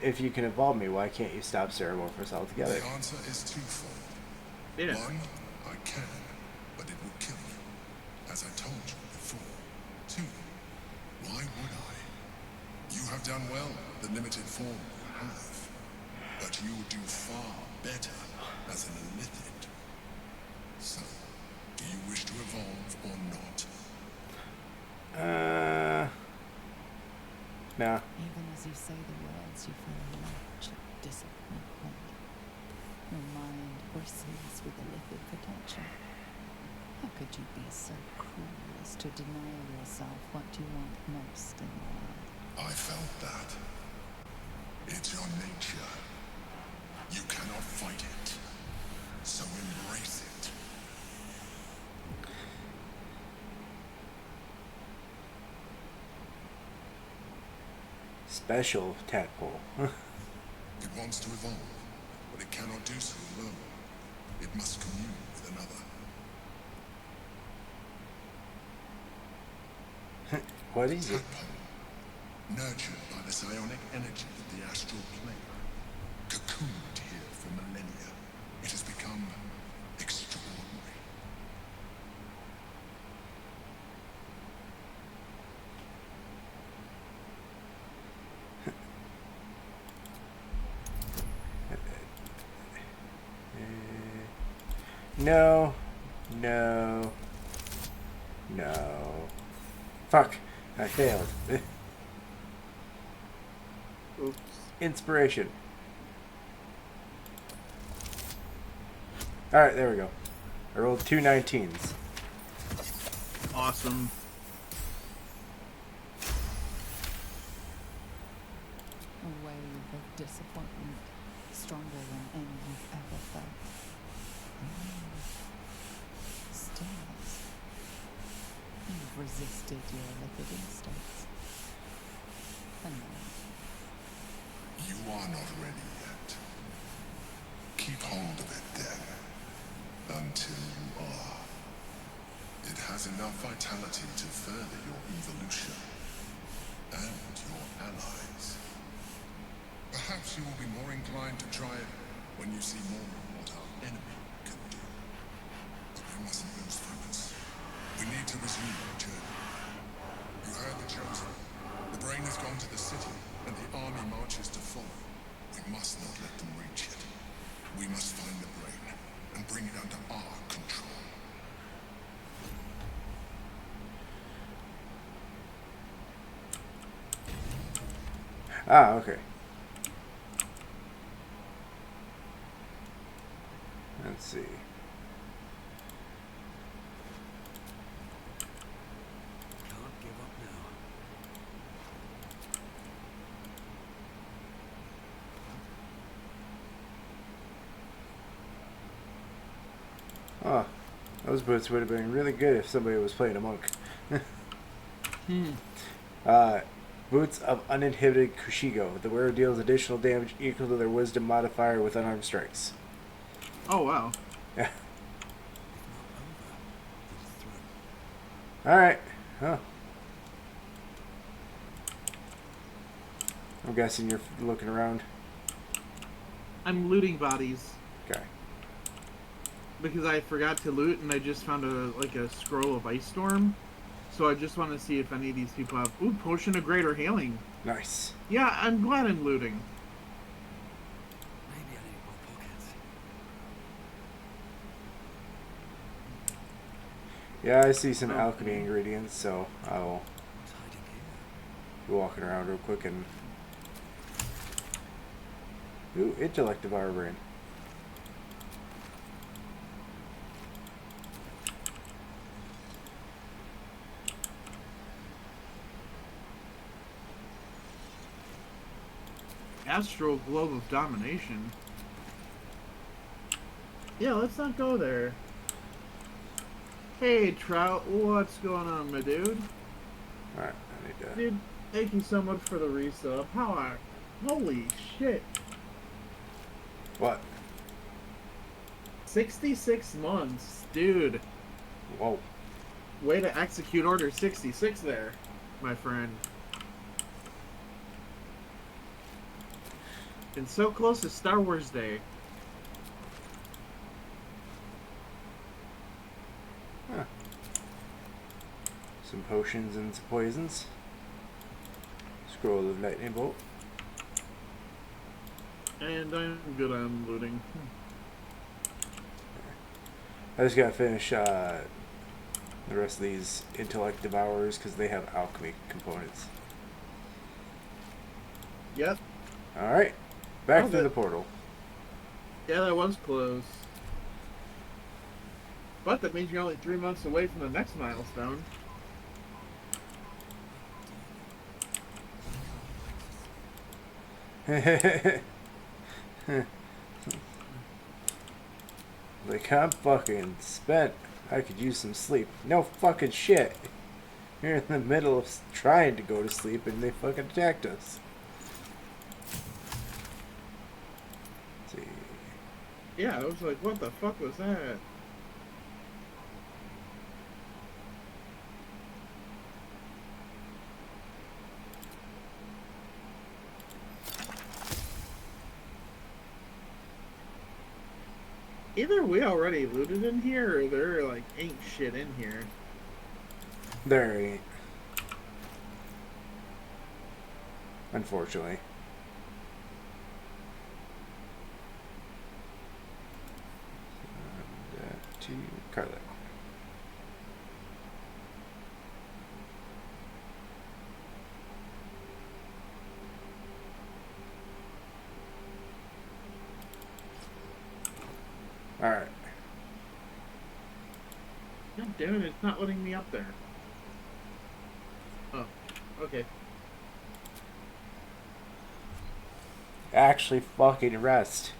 If you can evolve me, why can't you stop Ceramorphous altogether? The answer is twofold. Yeah. One, I can, but it will kill you, as I told you before. Two, why would I? You have done well, the limited form you have, but you would do far better as an illithid. So, do you wish to evolve or not? Nah. Even as you say the words, you feel a lurch of disappointment. Your mind bristles with illicit potential. How could you be so cruel as to deny yourself what you want most in the world? I felt that. It's your nature. You cannot fight it. So embrace it. Special tadpole. It wants to evolve, but it cannot do so alone. It must commune with another. What is it? Tadpole, nurtured by the psionic energy of the astral plane, cocooned here for millennia, it has become extraordinary. No. No. No. Fuck. I failed. Oops. Inspiration. Alright, there we go. I rolled 2 19s. Awesome. A wave of disappointment, stronger than any you've ever felt. Stillness. You've resisted your illicit instincts. And now, You are not ready yet. Keep hold of it then, until you are. It has enough vitality to further your evolution, and your allies. Perhaps you will be more inclined to try it when you see more of what our enemy can do. But we mustn't lose focus. We need to resume our journey. You heard the chosen. The brain has gone to the city, and the army marches to follow. We must not let them reach it. We must find the brain, and bring it under our control. Ah, okay. Let's see. Can't give up now. Oh, those boots would have been really good if somebody was playing a monk. Boots of uninhibited Kushigo. The wearer deals additional damage equal to their wisdom modifier with unarmed strikes. Oh, wow. Yeah. If not over, then through. Alright. Huh. I'm guessing you're looking around. I'm looting bodies Okay. because I forgot to loot and I just found a scroll of Ice Storm. So I just want to see if any of these people have... Ooh, Potion of Greater Healing. Nice. Yeah, I'm glad I'm looting. Maybe I need more pockets. Yeah, I see some Oh. alchemy ingredients, so I'll What's hiding here? be walking around real quick and... Ooh, intellect of our brain. Astral Globe of Domination. Yeah, let's not go there. Hey, Trout, what's going on, my dude? Alright, I need to... Dude, thank you so much for the resub. Holy shit. What? 66 months. Dude, Whoa. way to execute Order 66 there, my friend. And so close to Star Wars Day. Huh. Some potions and some poisons. Scroll of lightning bolt. And I'm good on looting. I just gotta finish the rest of these intellect devourers because they have alchemy components. Yep. Alright, back Oh, through the good. portal. Yeah, that was close. But that means you're only 3 months away from the next milestone. Like, I'm fucking spent. I could use some sleep. No fucking shit. You're in the middle of trying to go to sleep and they fucking attacked us. Let's see. Yeah, I was like, what the fuck was that? Either we already looted in here, or there like ain't shit in here. There ain't. Unfortunately. To Carla. Alright. God damn it, it's not letting me up there. Oh, okay. Actually fucking rest.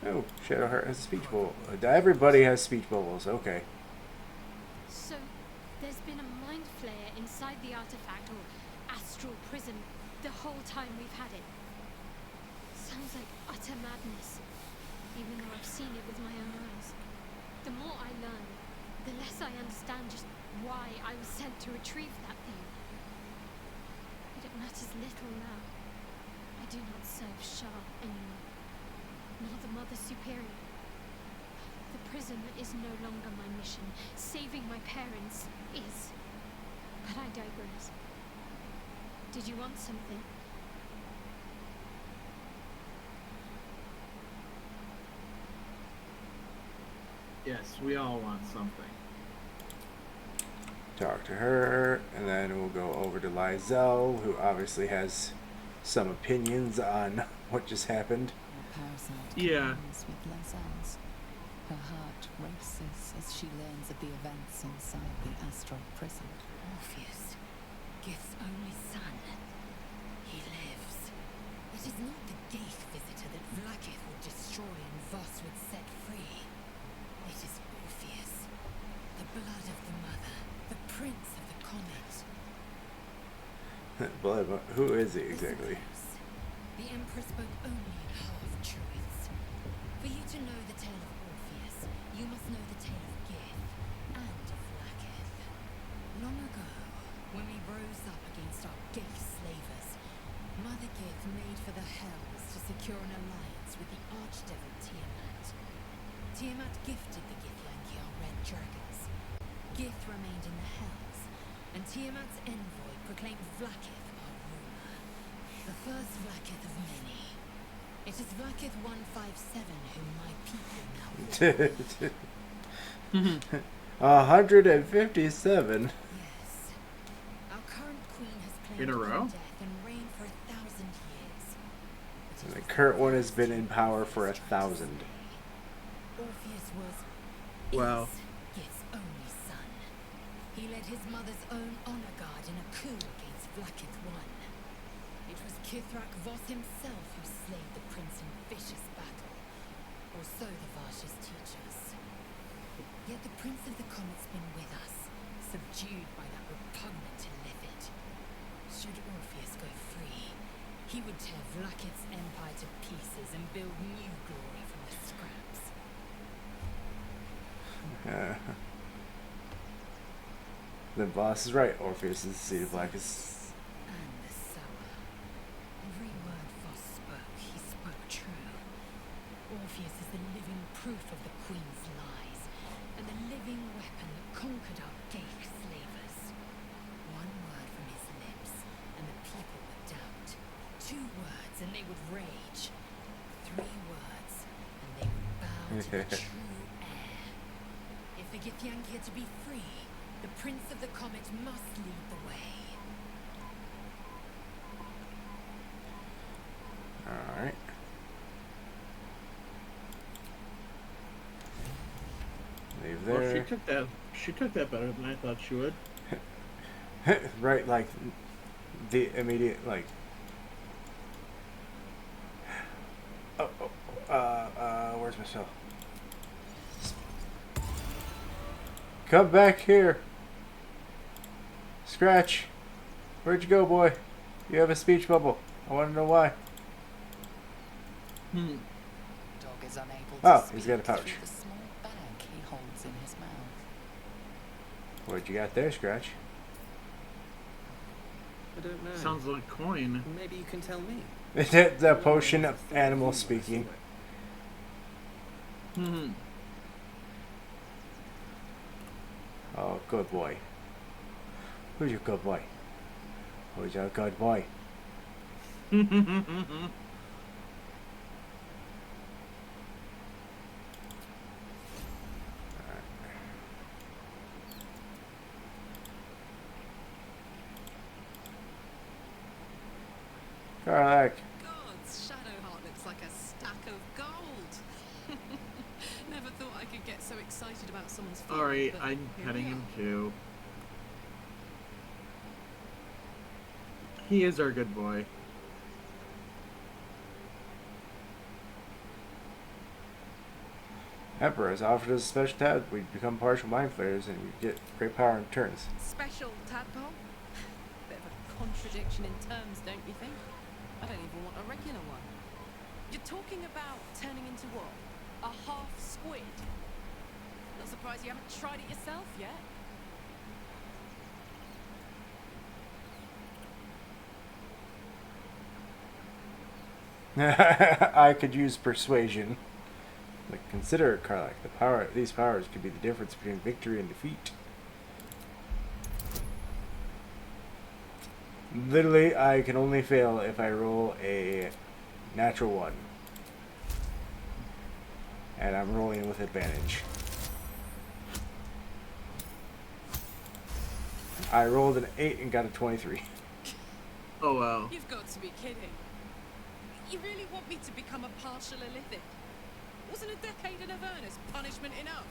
Oh, Shadowheart has a speech bubble. Everybody has speech bubbles. Okay. So, there's been a mind flayer inside the artifact or astral prison the whole time we've had it. Sounds like utter madness, even though I've seen it with my own eyes. The more I learn, the less I understand just why I was sent to retrieve that thing. But it matters little now. I do not serve Shah anymore, nor the Mother Superior. The prison is no longer my mission. Saving my parents is. But I digress. Did you want something? Yes, we all want something. Talk to her, and then we'll go over to Lizelle, who obviously has some opinions on what just happened. The parasite Yeah. comes with Lazelle's. Her heart races as she learns of the events inside the astral prison. Orpheus, Gith's only son. He lives. It is not the Geith visitor that Vlaakith would destroy and Voss would set free. It is Orpheus, the blood of the mother, the prince of the comet. Blood, who is he exactly? Listen, the Emperor spoke only in half-truths. For you to know the tale of Orpheus, you must know the tale of Gith and of Vlaakith. Long ago, when we rose up against our Geith slavers, Mother Gith made for the Hells to secure an alliance with the Archdevil Tiamat. Tiamat gifted the Githyanki our red dragons. Gith remained in the Hells, and Tiamat's envoy proclaimed Vlaakith our ruler. The first Vlaakith of many. It is Vlaakith 157 whom my people now 157. Yes. Our current queen has In planned a row? death and reigned for 1,000 years. But And it the was current one has first been in power for Orpheus 1,000. Orpheus was Wow. is Gith's only son. He led his mother's own honor guard in a coup against Vlaakith I. Kithrak Voss himself who slayed the prince in vicious battle, or so the Varshes teach us. Yet the Prince of the Comet's been with us, subdued by that repugnant Illithid. Should Orpheus go free, he would tear Vlaakith's empire to pieces and build new glory from the scraps. The boss is right. Orpheus is the seed of Vlaakith. And the sower. Every word Voss spoke, he spoke true. Orpheus is the living proof of the Queen's lies, and the living weapon that conquered our Geich slavers. One word from his lips, and the people would doubt. 2 words, and they would rage. 3 words, and they would bow to the true heir. If the Githyanki are to be free, the Prince of the Comet must lead the way. Alright. Leave Well, there. she took that better than I thought she would. Right, like the immediate, like. Where's my cell? Come back here. Scratch. Where'd you go, boy? You have a speech bubble. I want to know why. Dog is unable to Oh, speak he's got a pouch. through the small bag he holds in his mouth. What you got there, Scratch? I don't know. Sounds like coin. Maybe you can tell me. The potion of animal speaking. Oh, good boy. Who's your good boy? Who's your good boy? Garlic. Gods, Shadowheart looks like a stack of gold. Never thought I could get so excited about someone's feelings. Alright, but I'm here petting we him are. too. He is our good boy. Emperor has offered us a special tab. We become partial mind flayers and we get great power in turns. Special tadpole? Bit of a contradiction in terms, don't you think? I don't even want a regular one. You're talking about turning into what? A half squid? Not surprised you haven't tried it yourself yet. I could use persuasion. Like, consider it, Karlach. These powers could be the difference between victory and defeat. Literally, I can only fail if I roll a natural 1. And I'm rolling with advantage. I rolled an 8 and got a 23. Oh wow. You've got to be kidding. You really want me to become a partial Illithid? Wasn't a decade in Avernus punishment enough?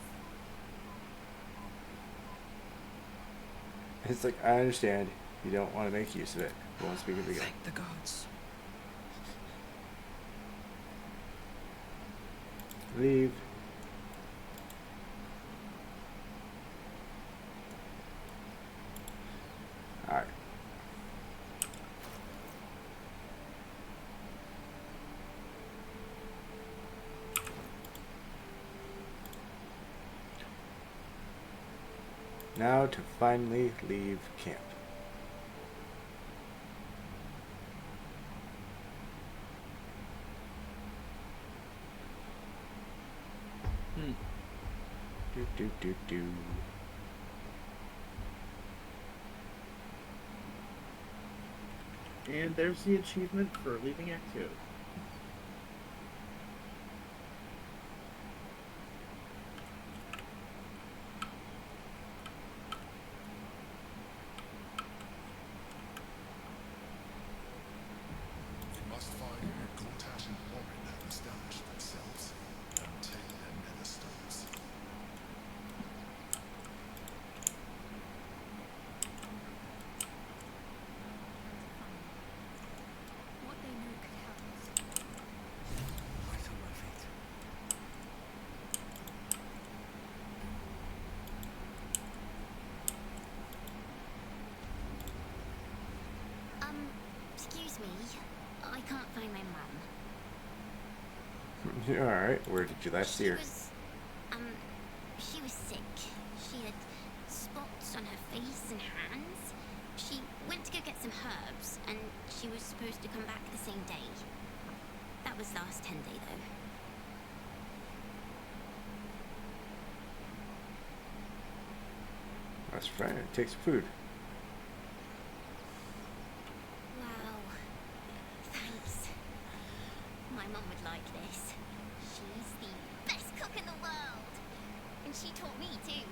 It's like, I understand. You don't want to make use of it. You want to speak of it again. Thank the gods. Leave. Alright. Now to finally leave camp. Do. And there's the achievement for leaving Act 2. Must find where Gortash and Warren have established themselves and take their nether stones. What Alright, where did you last see her? She was sick. She had spots on her face and hands. She went to go get some herbs, and she was supposed to come back the same day. That was last 10 day, though. That's fine. It takes food. Wow. Thanks. My mum would like this. She's the best cook in the world. And she taught me too.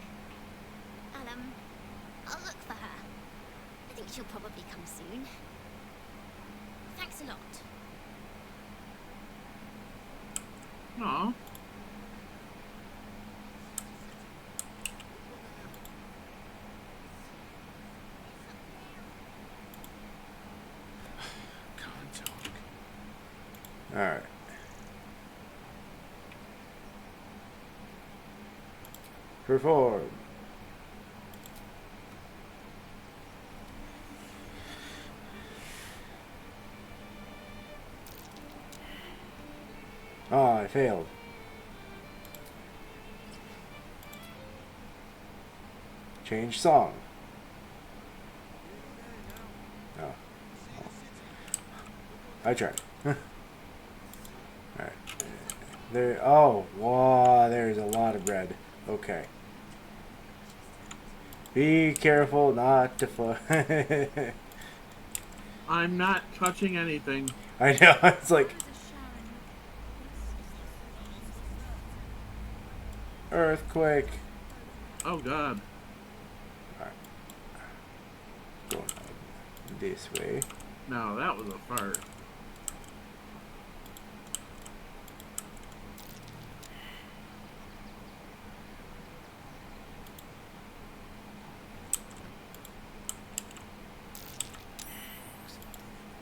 I'll look for her. I think she'll probably come soon. Thanks a lot. Aw. Can't talk. Alright. Perform. Ah, I failed. Change song. Oh. I tried. Alright. There. Oh, wow, there's a lot of bread. Okay. Be careful not to fall. I'm not touching anything. I know, it's like earthquake. Oh god. Alright. Going this way. No, that was a fart.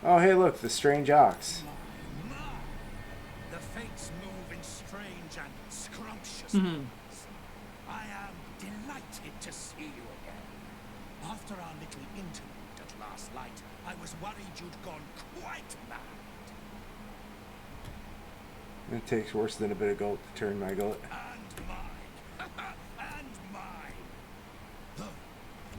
Oh, hey, look, the strange ox. The fates move in strange and scrumptious Mhm. ways. I am delighted to see you again. After our little interlude at last light, I was worried you'd gone quite mad. It takes worse than a bit of gulp to turn my gullet. And mine. And mine. Though,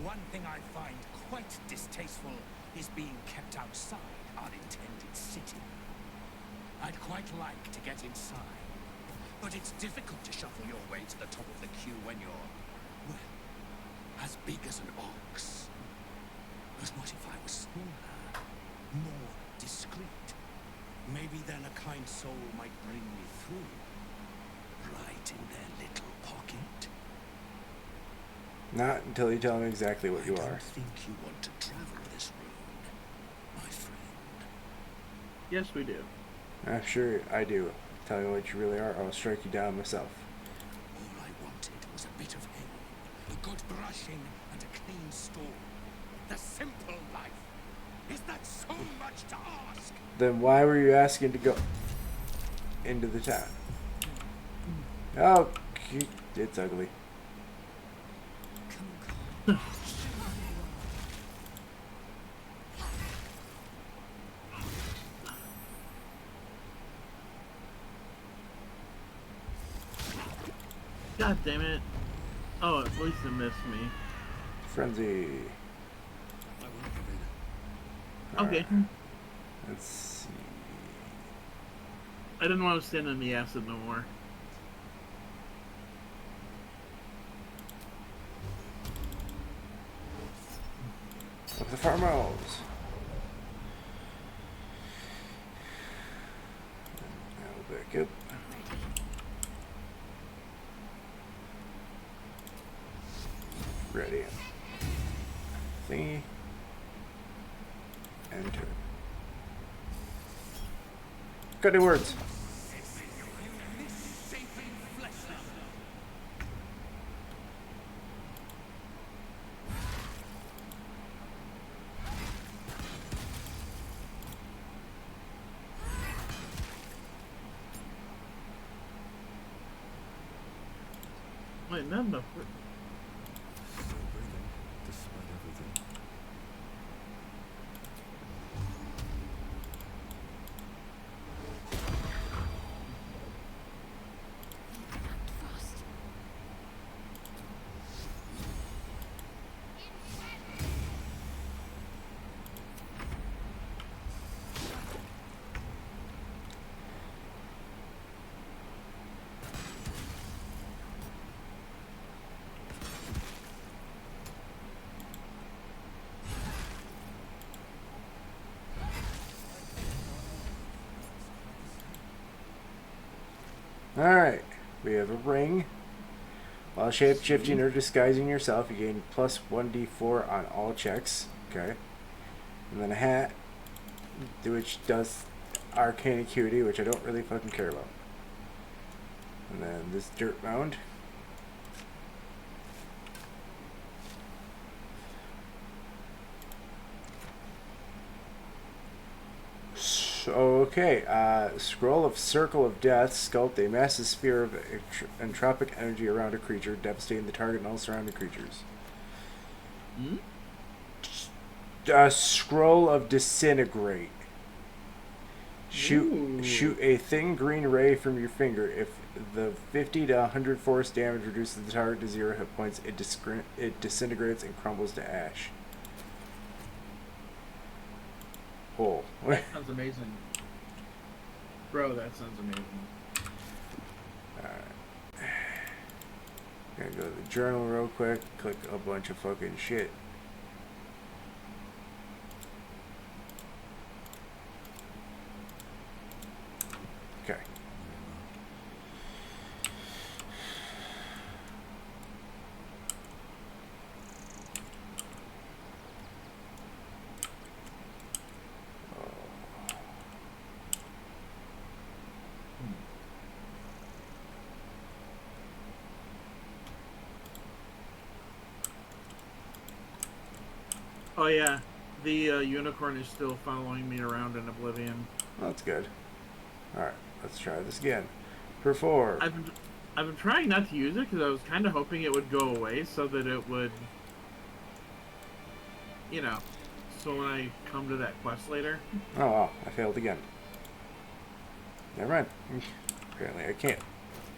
one thing I find quite distasteful is being kept outside our intended city. I'd quite like to get inside, but it's difficult to shuffle your way to the top of the queue when you're, well, as big as an ox. But what if I was smaller, more discreet? Maybe then a kind soul might bring me through, right in their little pocket. Not until you tell me exactly what you I are. don't think you want to travel this road, my friend. Yes, we do. I'm sure I do. Tell me what you really are, I'll strike you down myself. All I wanted was a bit of hay, a good brushing, and a clean stall. The simple life. Is that so much to ask? Then why were you asking to go into the town? Oh, it's ugly. God damn it. Oh, at least it missed me. Frenzy. I will give in. Okay. Let's see. I didn't want to stand in the acid no more. Up the farmhouse. Now back up. Ready. Thingy. Enter. Got any words? Wait, not enough. Still breathing, despite everything. Alright, we have a ring. While shape-shifting or disguising yourself, you gain plus 1d4 on all checks. Okay. And then a hat, which does arcane acuity, which I don't really fucking care about. And then this dirt mound. Okay, Scroll of Circle of Death. Sculpt a massive sphere of entropic energy around a creature, devastating the target and all surrounding creatures. Scroll of Disintegrate. Shoot a thin green ray from your finger. If the 50 to 100 force damage reduces the target to 0 hit points, it disintegrates and crumbles to ash. Oh. That sounds amazing. Bro, that sounds amazing. Alright. Gonna go to the journal real quick, click a bunch of fucking shit. Okay. Oh yeah, the unicorn is still following me around in Oblivion. That's good. Alright, let's try this again. Perform. I've been trying not to use it because I was kind of hoping it would go away so that it would, you know, so when I come to that quest later. Oh wow, I failed again. Never mind. Apparently I can't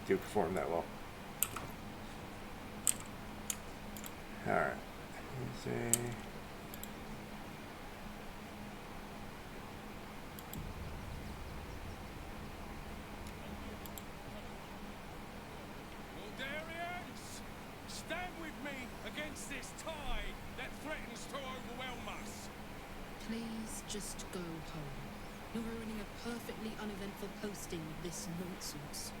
do perform that well. Alright. Let's see. Just go home. You're ruining a perfectly uneventful posting with this nonsense.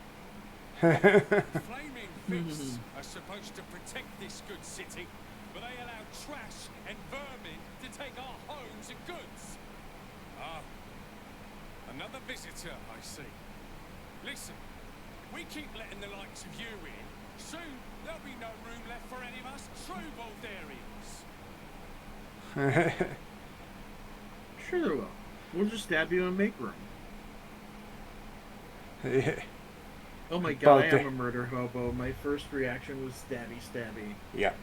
Flaming fists are supposed to protect this good city, but they allow trash and vermin to take our homes and goods. Ah, another visitor, I see. Listen, we keep letting the likes of you in. Soon there'll be no room left for any of us true Baldurians. Sure there will. We'll just stab you and make room. Oh my god, I am a murder hobo. My first reaction was stabby stabby. Yeah.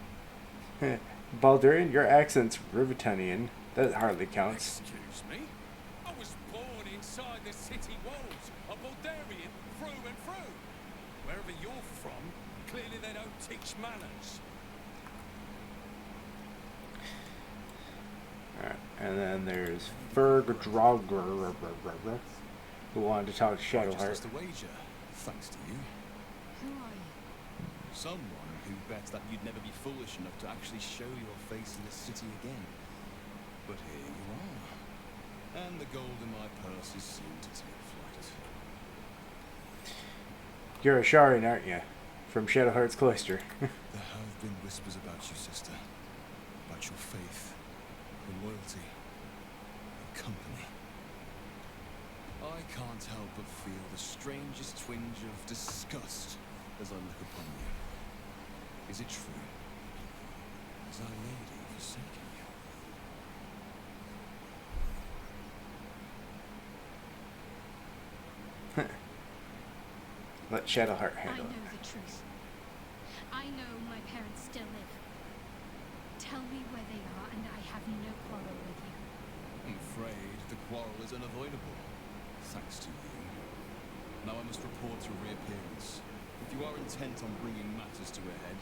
Baldurian, your accent's Rivitanian. That hardly counts. Excuse me? I was born inside the city walls, a Baldurian through and through. Wherever you're from, clearly they don't teach manners. Alright, and then there's Ferg Draugr, who wanted to talk to Shadowheart. Just a wager, thanks to you. Who are you? Someone who bets that you'd never be foolish enough to actually show your face in the city again. But here you are. And the gold in my purse is soon to take flight. You're a Sharian, aren't you? From Shadowheart's Cloister. There have been whispers about you, sister. About your faith. Your loyalty, your company. I can't help but feel the strangest twinge of disgust as I look upon you. Is it true? Has Our Lady forsaken you? Let Shadowheart handle it. I know the truth. I know my parents still live. Tell me where they are, and I have no quarrel with you. I'm afraid the quarrel is unavoidable, thanks to you. Now I must report your reappearance. If you are intent on bringing matters to a head,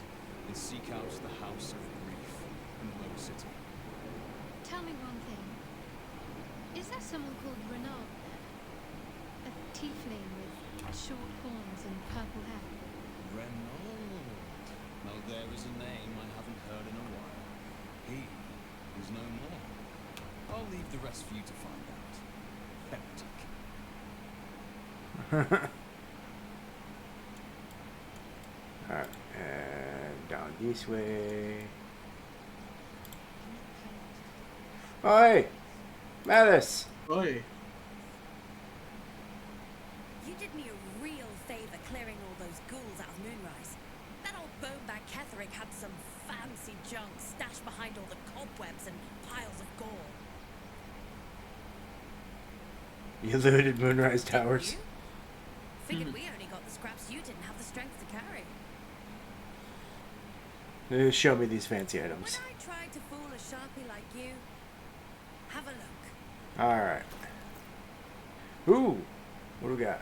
then seek out the House of Grief in Low City. Tell me one thing. Is there someone called Renaud there? A tiefling with short horns and purple hair? Renaud. Now there is a name I haven't heard in a while. He is no more. I'll leave the rest for you to find out. Heretic. East way. Oi! Mattis! Oi. You did me a real favor clearing all those ghouls out of Moonrise. That old bonebag Ketherick had some fancy junk stashed behind all the cobwebs and piles of gore. You looted Moonrise Towers. You? Figured we only got the scraps you didn't have the strength to carry. Show me these fancy items. When I tried to fool a sharpie like you, have a look. Alright. Ooh! What do we got?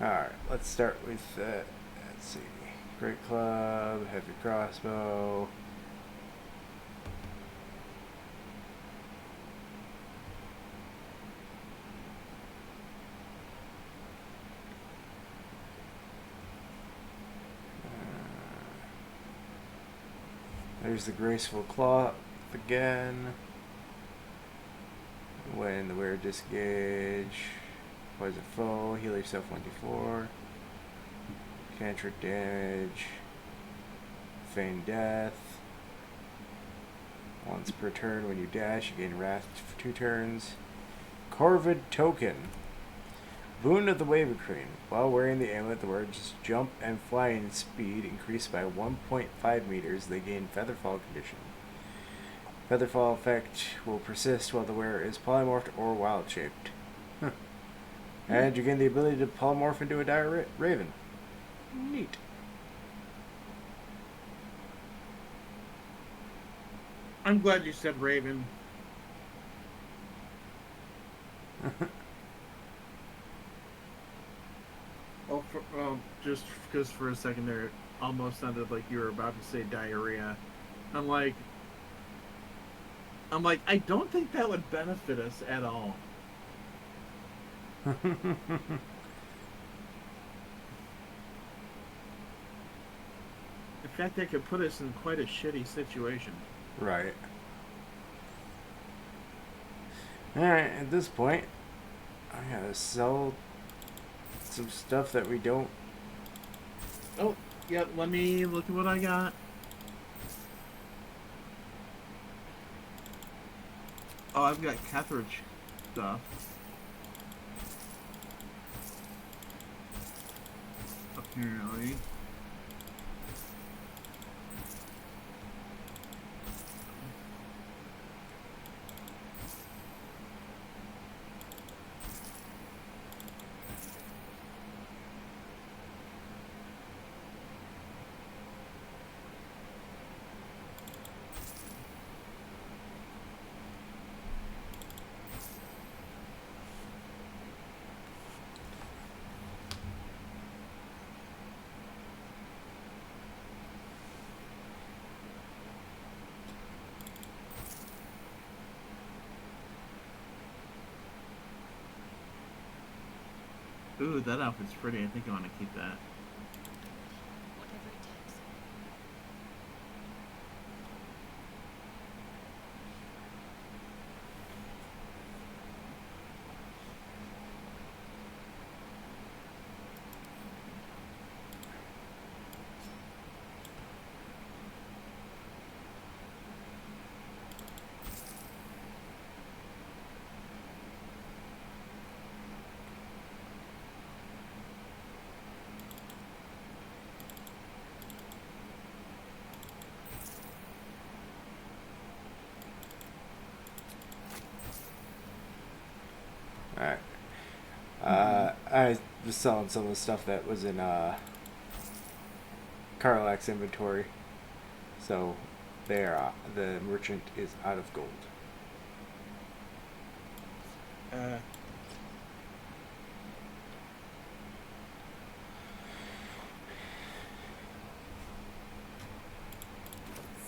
Alright, let's start with, let's see. Great Club, Heavy Crossbow. There's the Graceful Claw again. When the wearer disengage, poison foe, heal yourself 1d4. Cantrip damage, feign death. Once per turn when you dash, you gain wrath for 2 turns. Corvid Token. Boon of the Waver Queen. While wearing the amulet, the wearer's jump and flying speed increased by 1.5 meters. They gain Featherfall condition. Featherfall effect will persist while the wearer is polymorphed or wild-shaped. Huh. And you gain the ability to polymorph into a dire raven. Neat. I'm glad you said Raven. Oh, just because for a second there, it almost sounded like you were about to say diarrhea. I'm like, I don't think that would benefit us at all. In fact, that could put us in quite a shitty situation. Right. Alright, at this point, I gotta sell some stuff that we don't... Oh, yeah, let me look at what I got. Oh, I've got Kethridge stuff. Apparently. Ooh, that outfit's pretty. I think I want to keep that. Whatever it takes. Alright. I was selling some of the stuff that was in Carlax's inventory. So there, the merchant is out of gold.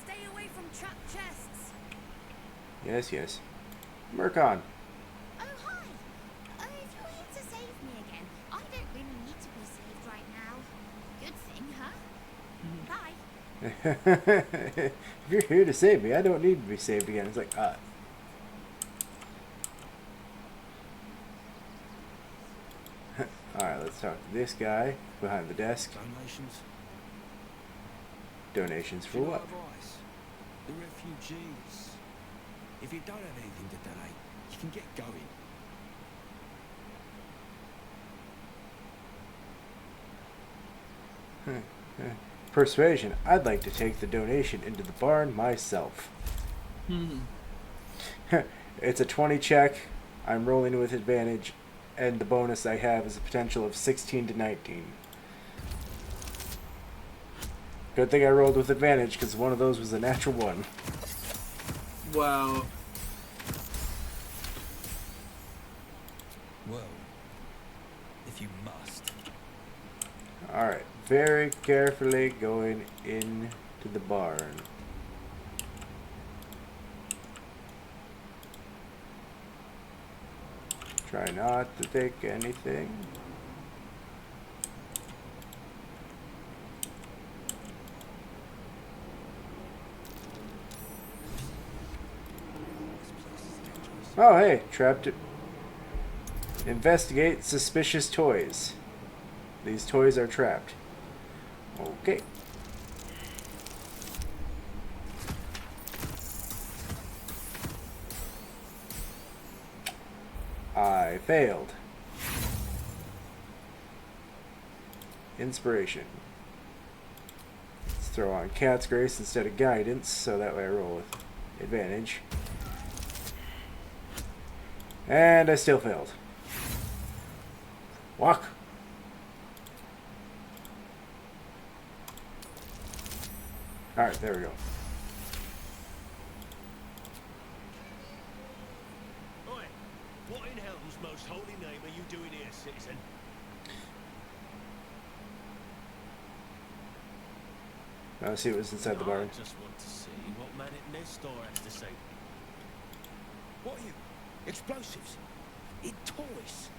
Stay away from trapped chests. Yes, yes. Murkon. Oh, hi. Oh, if you're here to save me again, I don't really need to be saved right now. Good thing, huh? Bye. If you're here to save me, I don't need to be saved again. It's like, Alright, let's talk to this guy behind the desk. Donations? Donations for Do you what? know advice? The refugees. If you don't have anything to donate, you can get going. Persuasion. I'd like to take the donation into the barn myself. It's a 20 check. I'm rolling with advantage, and the bonus I have is a potential of 16 to 19. Good thing I rolled with advantage, because one of those was a natural one. Wow. Well, if you must. Alright, very carefully going into the barn. Try not to take anything. Oh, hey, trapped it. Investigate suspicious toys. These toys are trapped. Okay. I failed. Inspiration. Let's throw on Cat's Grace instead of Guidance, so that way I roll with advantage. And I still failed. Walk. Alright, there we go. Oi, what in hell's most holy name are you doing here, citizen? Now see what's inside the barn. I just want to see what man in this store has to say. What are you? Explosives? In toys?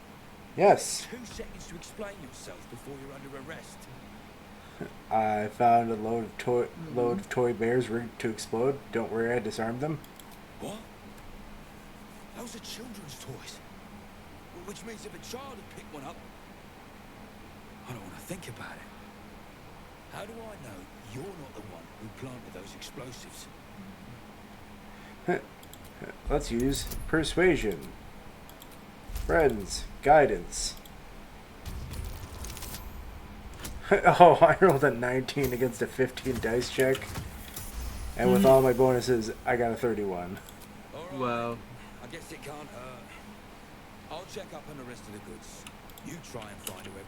Yes. 2 seconds to explain yourself before you're under arrest. I found a load of toy bears rigged to explode. Don't worry, I disarmed them. What? Those are children's toys. Which means if a child had picked one up, I don't want to think about it. How do I know you're not the one who planted those explosives? Let's use persuasion. Friends, guidance. Oh, I rolled a 19 against a 15 dice check. And with all my bonuses, I got a 31. All right. Wow. I guess it can't hurt. I'll check up on the rest of the goods. You try and find whoever.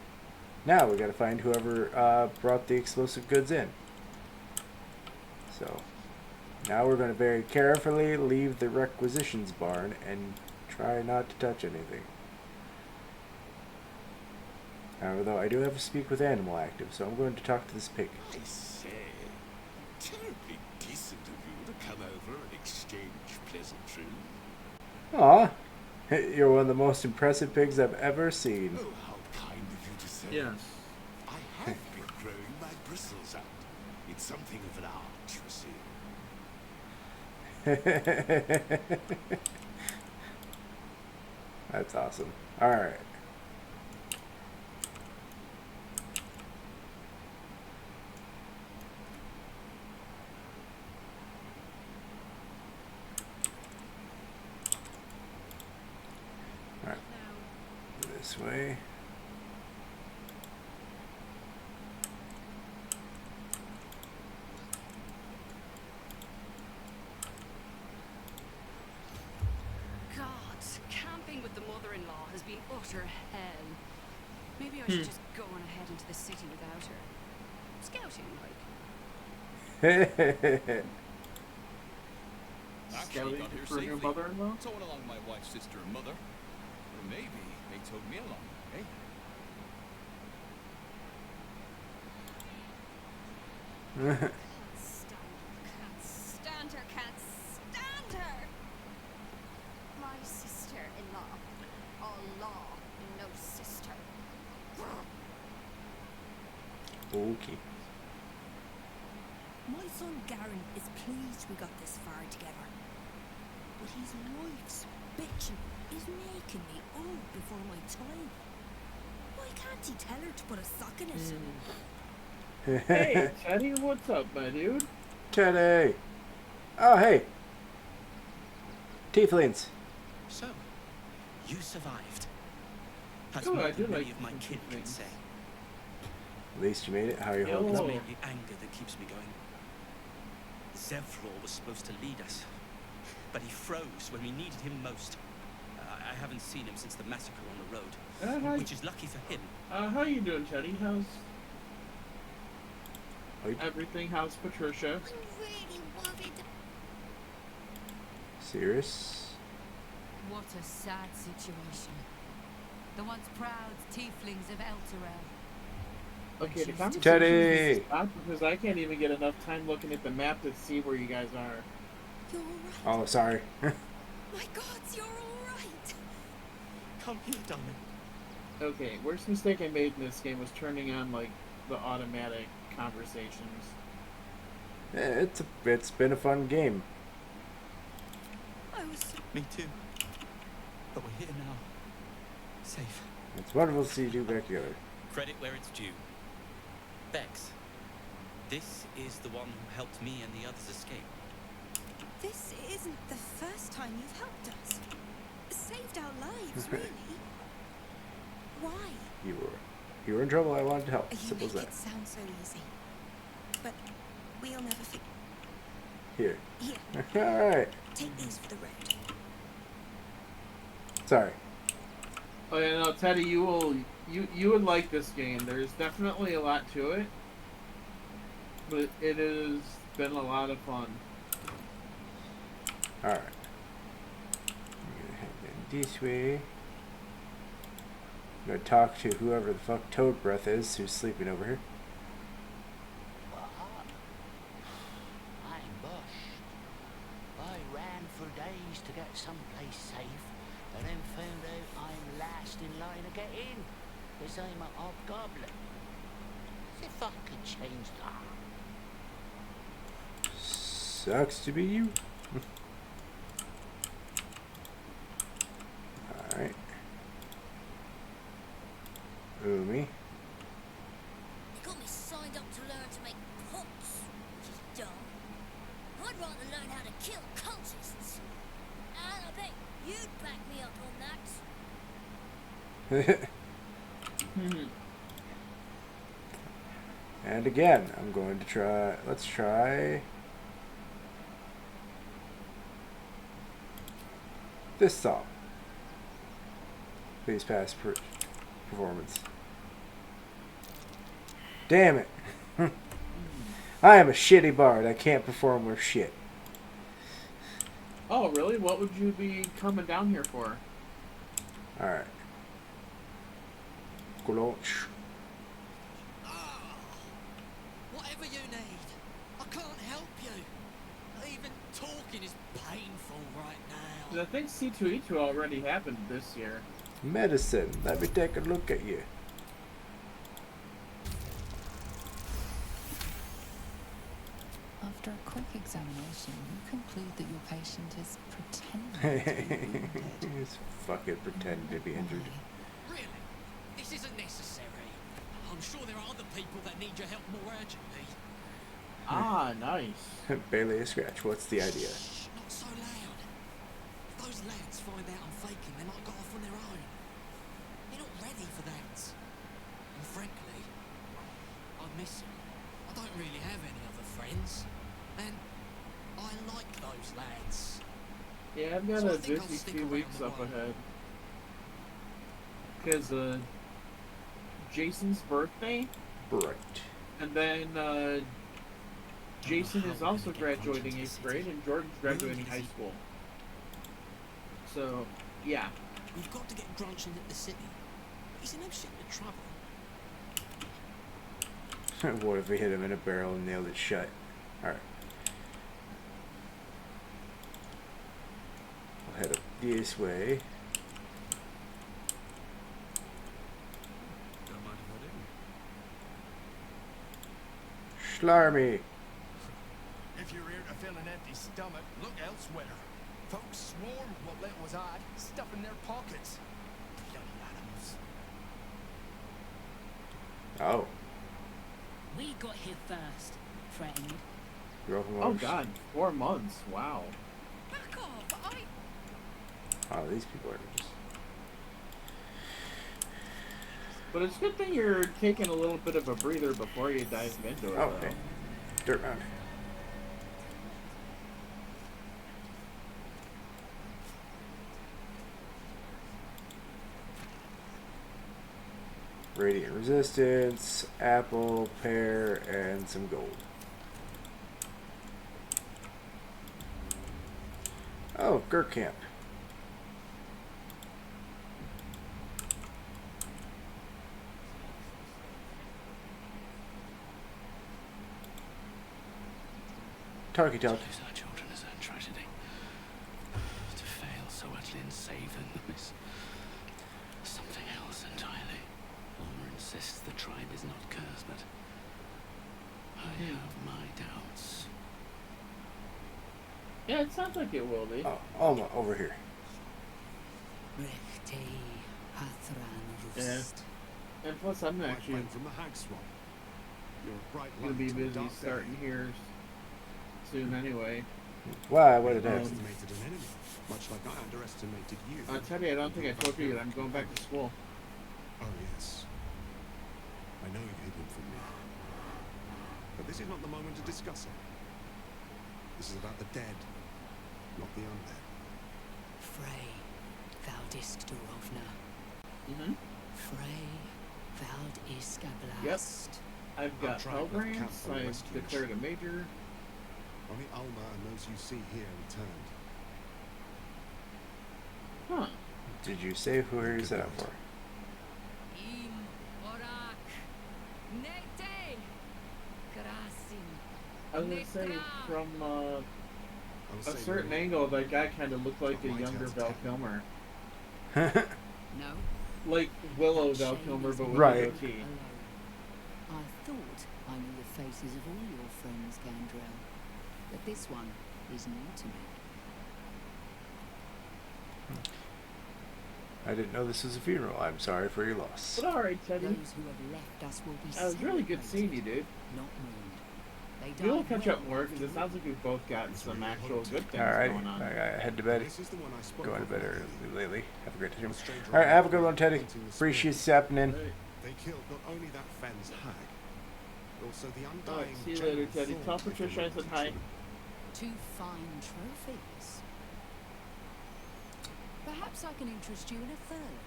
Now we gotta find whoever brought the explosive goods in. So, now we're gonna very carefully leave the requisitions barn and try not to touch anything. Although I do have to speak with Animal active, so I'm going to talk to this pig. I say, terribly decent of you to come over and exchange pleasantries. Aw, you're one of the most impressive pigs I've ever seen. Oh, how kind of you to say. Yes. I have been growing my bristles out. It's something of an art, you see. That's awesome. Alright. This way. God, camping with the mother-in-law has been utter hell. Maybe I should just go on ahead into the city without her. Scouting, like. Actually got here for your safely. mother-in-law? Towing along my wife's sister and mother. Or maybe they towed me along, eh? Can't stand her, can't stand her! My sister-in-law. All law, no sister. Okay. My son Garen is pleased we got this far together. But his wife's bitching is making me old before my time. Why can't Did tell her to put a sock in it? Hey, Teddy, what's up, my dude? Teddy! Oh, hey! Tieflings! So, you survived. That's Oh, more I do than many like of my kin can things. say. At least you made it. How are you holding It's up? mainly anger that keeps me going. Zevlor was supposed to lead us, but he froze when we needed him most. I haven't seen him since the massacre on the road, which is lucky for him. How you doing, Teddy? How's Oh, everything? How's Patricia? I'm really worried. Serious? What a sad situation. The once proud tieflings of Elturel. Okay, the conversation Teddy! is stopped because I can't even get enough time looking at the map to see where you guys are. You're alright. Oh, sorry. My gods, you're alright. Come here, darling. Okay, worst mistake I made in this game was turning on like the automatic conversations. Yeah, it's been a fun game. I was. Me too. But we're here now. Safe. It's wonderful to see you two back together. Credit where it's due. Bex, this is the one who helped me and the others escape. This isn't the first time you've helped us. Saved our lives, really. Why? You were in trouble. I wanted to help. You Simple as make that. it sound so easy. But we'll never figure. Here. Here. All right. Take these for the road. Sorry. Oh yeah, no, Teddy, you would like this game. There's definitely a lot to it, but it has been a lot of fun. All right. I'm gonna head in this way. I'm gonna talk to whoever the fuck Toad Breath is who's sleeping over here. I'm bushed. I ran for days to get someplace safe, and then found out I'm last in line to get in, because I'm a hobgoblin. As if I could change that. Sucks to be you. Alright. Umi. You got me signed up to learn to make pots, which is dumb. I'd rather learn how to kill cultists. And I bet you'd back me up on that. And again, I'm going to try. Let's try this song. Please pass performance. Damn it. I am a shitty bard. I can't perform worth shit. Oh, really? What would you be coming down here for? Alright. Go launch. Whatever you need, I can't help you. Even talking is painful right now. I think C2E2 already happened this year. Medicine. Let me take a look at you. After a quick examination, you conclude that your patient is pretending to be wounded. He's fucking pretending to be injured. Really? This isn't necessary. I'm sure there are other people that need your help more urgently. Ah, nice. Barely a scratch. What's the idea? Shh, not so loud. If those lads find out I'm faking, they might go off on their own. They're not ready for that. And frankly, I miss them. I don't really have any other friends. And I like those lads. Yeah, I've got So I a think I'll busy stick few around weeks a up while. ahead. Because, Jason's birthday, Right. and then, Jason is also graduating 8th grade, and Jordan's graduating high school. So, yeah. We've got to get Grunch into the city. He's in no shit of trouble. What if we hit him in a barrel and nailed it shut? Alright. I'll head up this way. Don't mind if I do. Schlarmy. If you're here to fill an empty stomach, look elsewhere. Folks swarmed what little was odd, stuffing their pockets. Bloody animals. Oh. We got here first, friend. You're open Oh orders. god, 4 months. Wow. Back off! Oh, these people are just... But it's a good thing you're taking a little bit of a breather before you dive into it. Oh, okay. Dirt mound. Radiant resistance, apple, pear, and some gold. Oh, Gurk Camp. Talkie talk. To lose our children is a tragedy. To fail so utterly and save them is something else entirely. Ulmer insists the tribe is not cursed, but I have my doubts. Yeah, it sounds like it will be. Oh, Alma, over here. Yeah. And plus, I'm actually from the hag swamp. You're a bright gonna be light on a busy dark starting day. here soon anyway. Why? What did I? Underestimated an enemy, much like I underestimated you. I'll tell you, I don't think I told you that I'm going back to school. Oh yes. I know you hid him from me. But this is not the moment to discuss it. This is about the dead, not the undead. Frey, thou dist Durovna. Mm-hmm. Frey, thou is Yep. Skablast. I've got tried Pell not to count Grants, on I've rescue declared a major. Only Alma and those you see here returned. Huh. Did you say who is that for? Im orak. Nete. Krasin. I was gonna say, from I was a saying certain no. angle, that guy kind of looked like a Not my younger turn to Val tell. Kilmer. No. Like Willow That Val shame Kilmer, is but with Right. a goatee. alone. I thought I knew the faces of all your friends, Gandrel, but this one is new to me. I didn't know this was a funeral. I'm sorry for your loss. But alright, Teddy. Those who have left us will be That was really good seeing you, dude. not mourned. They We'll died catch well up more, because it sounds like we've both gotten some actual good things Alright, going on. I gotta head to bed. This is the one I spoke Going to of bed earlier. early lately. Have a great time. Stranger Alright, have a good on one, Teddy. hunting the Appreciate spirit. you happening. They killed not only that Fenn's hag, but also the Alright, undying see you General later, Teddy. Thorn Tell if Patricia I they said wanted hi. to. Two fine trophies. Perhaps I can interest you in a third.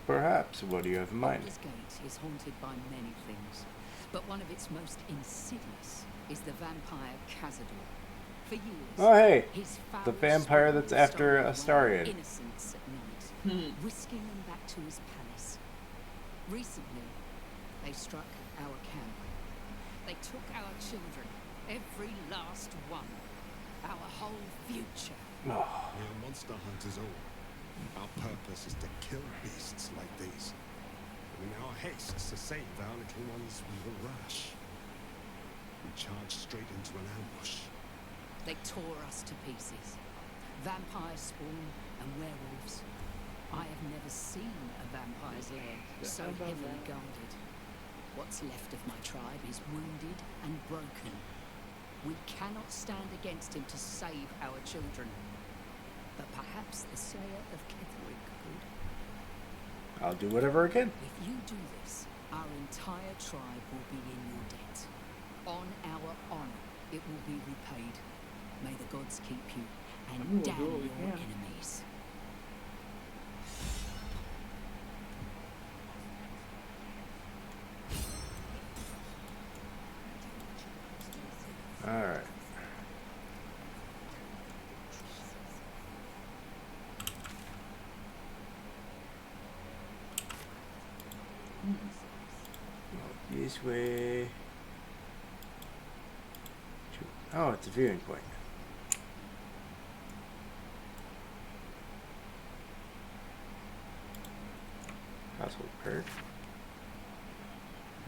Perhaps. What do you have in mind? Baldur's Gate is haunted by many things, but one of its most insidious is the vampire Cazador. For years, Oh, hey! his foul The vampire spirit that's after stole away Astarion. innocents at night, whisking them back to his palace. Recently, they struck our camp. They took our children, every last one, our whole future. We are monster hunters all. Our purpose is to kill beasts like these. And in our haste to save our little ones, we were rash. We charged straight into an ambush. They tore us to pieces. Vampire spawn and werewolves. I have never seen a vampire's lair so heavily guarded. What's left of my tribe is wounded and broken. We cannot stand against him to save our children. But perhaps the Slayer of Ketherick could. I'll do whatever I can. If you do this, our entire tribe will be in your debt. On our honor, it will be repaid. May the gods keep you and We'll do damn what we your can. enemies. Alright. This way. Oh, it's a viewing point. Household perk.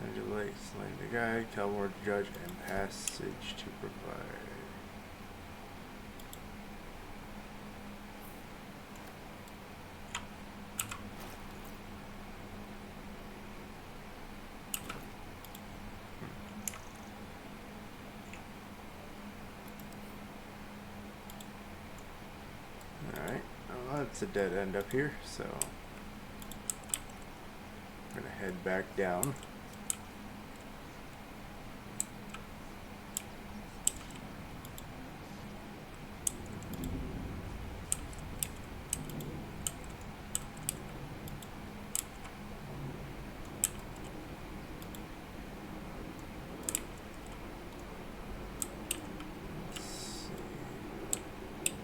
Energy Lake, Slaying the Guide, Calmore to Judge, and Passage to Provide. It's a dead end up here, so I'm gonna head back down.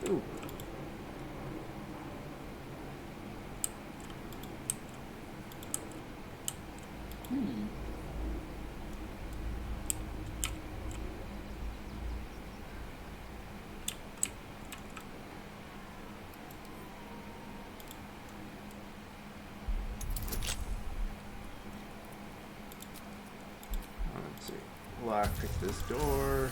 Ooh. Let's see. Lockpick this door.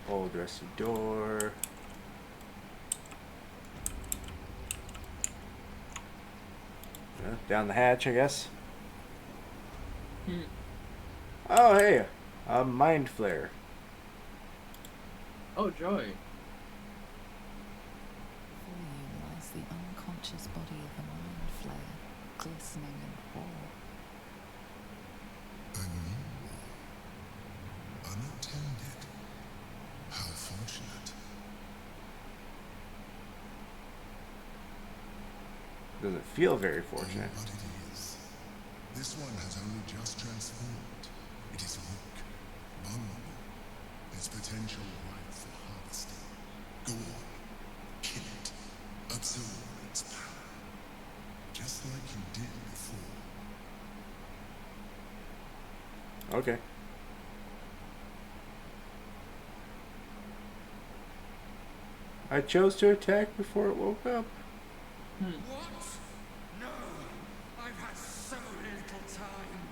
Old rusty door. Down the hatch, I guess. Oh, hey, a mind flare. Oh, joy. Before you lies the unconscious body of a mind flayer, glistening in awe. Unattended. How fortunate. Doesn't feel very fortunate. What it is. This one has only just transformed. It is weak, vulnerable. Its potential ripe for harvesting. Go on. Kill it. Absorb its power. Just like you did before. Okay. I chose to attack before it woke up. What? No! I've had so little time.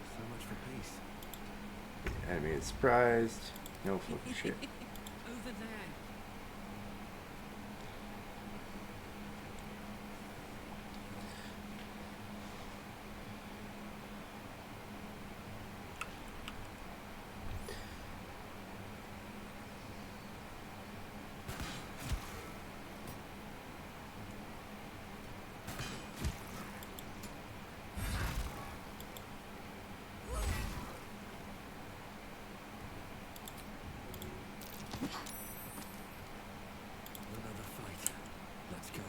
So much for peace. The enemy is surprised. No fucking shit. Over there. Another fight. Let's go.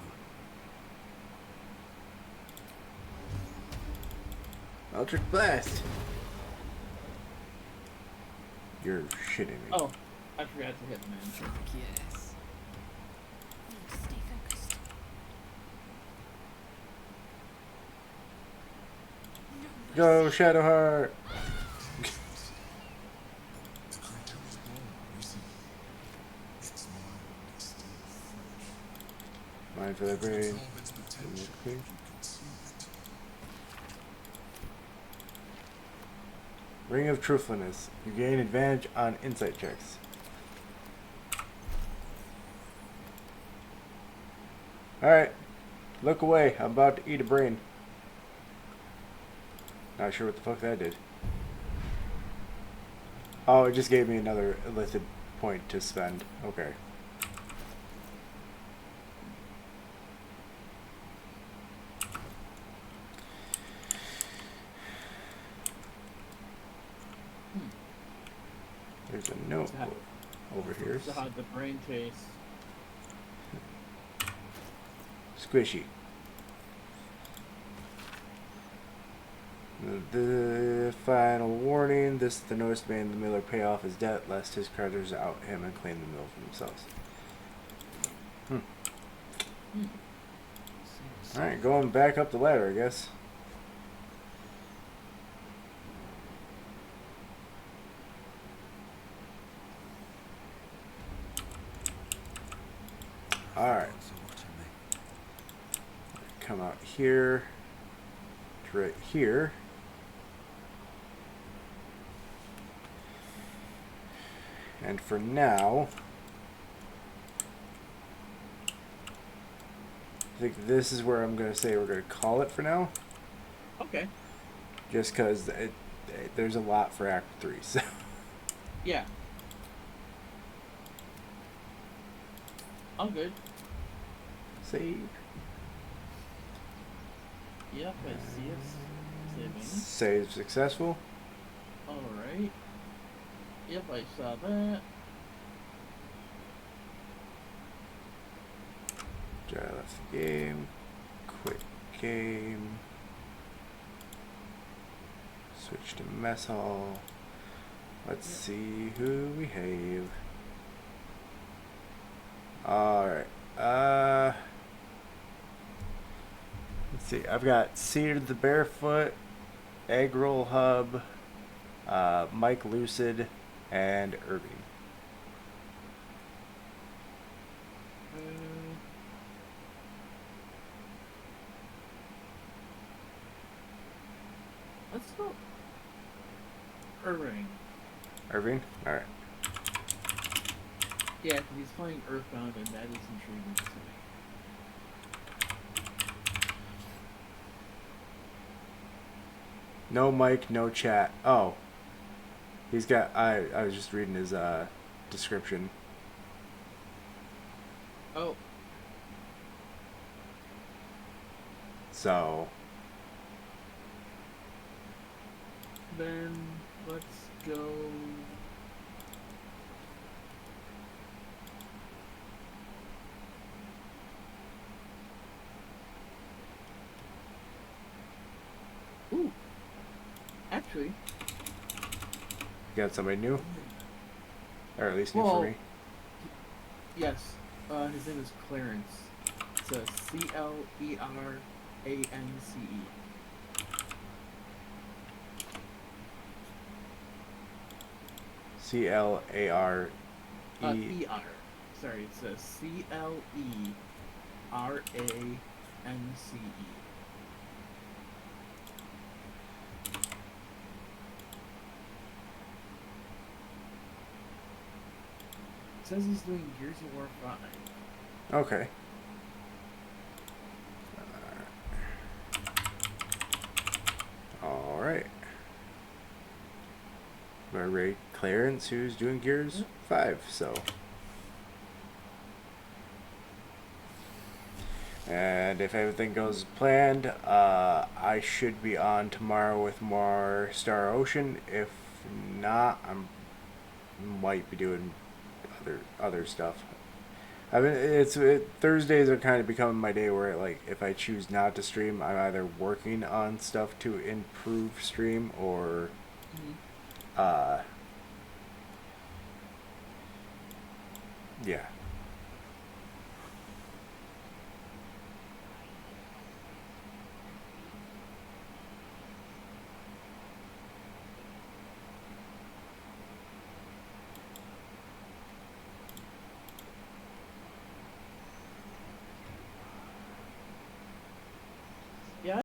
Electric blast. You're shitting me. Oh, I forgot to hit man. Fuck yes. Stay focused. Go, Shadowheart. The creature was born, you see. Its mind is still fresh. Mind for the brain. Absorb its potential if you consume it. Ring of Truthfulness. You gain advantage on insight checks. Alright. Look away. I'm about to eat a brain. Not sure what the fuck that did. Oh, it just gave me another lifted point to spend. Okay. There's a notebook over here. So had the brain chase. Squishy. The final warning. This is the notice to man the miller pay off his debt, lest his creditors out him and claim the mill for themselves. Alright, going back up the ladder, I guess. Alright. Come out here. To right here. And for now, I think this is where I'm going to say we're going to call it for now. Okay. just because there's a lot for Act 3. So Yeah. All good. save. Yep, I see it. Saving. Save successful. Alright. Yep, I saw that. Try left the game. Quit game. Switch to mess hall. Let's see who we have. Alright. Let's see. I've got Cedar the Barefoot, Egg Roll Hub, Mike Lucid, and Irving. Let's go. Irving. Irving? Alright. Yeah, 'cause he's playing Earthbound, and that is intriguing to me. No mic, no chat. Oh. He's got... I was just reading his description. Oh. So... Then let's go. Ooh. Actually. You got somebody new? Or at least new Well, for me? Yes. His name is Clarence. It's a C-L-E-R-A-N-C-E. C-L-A-R-E... E-R. Sorry, it's a C-L-E-R-A-N-C-E. It says he's doing Gears of War 5. Okay. Alright. We're Ray Clarence, who's doing Gears 5, so... And if everything goes as planned, I should be on tomorrow with more Star Ocean. If not, I might be doing other stuff. I mean, Thursdays are kind of becoming my day where, like, if I choose not to stream, I'm either working on stuff to improve stream or, yeah.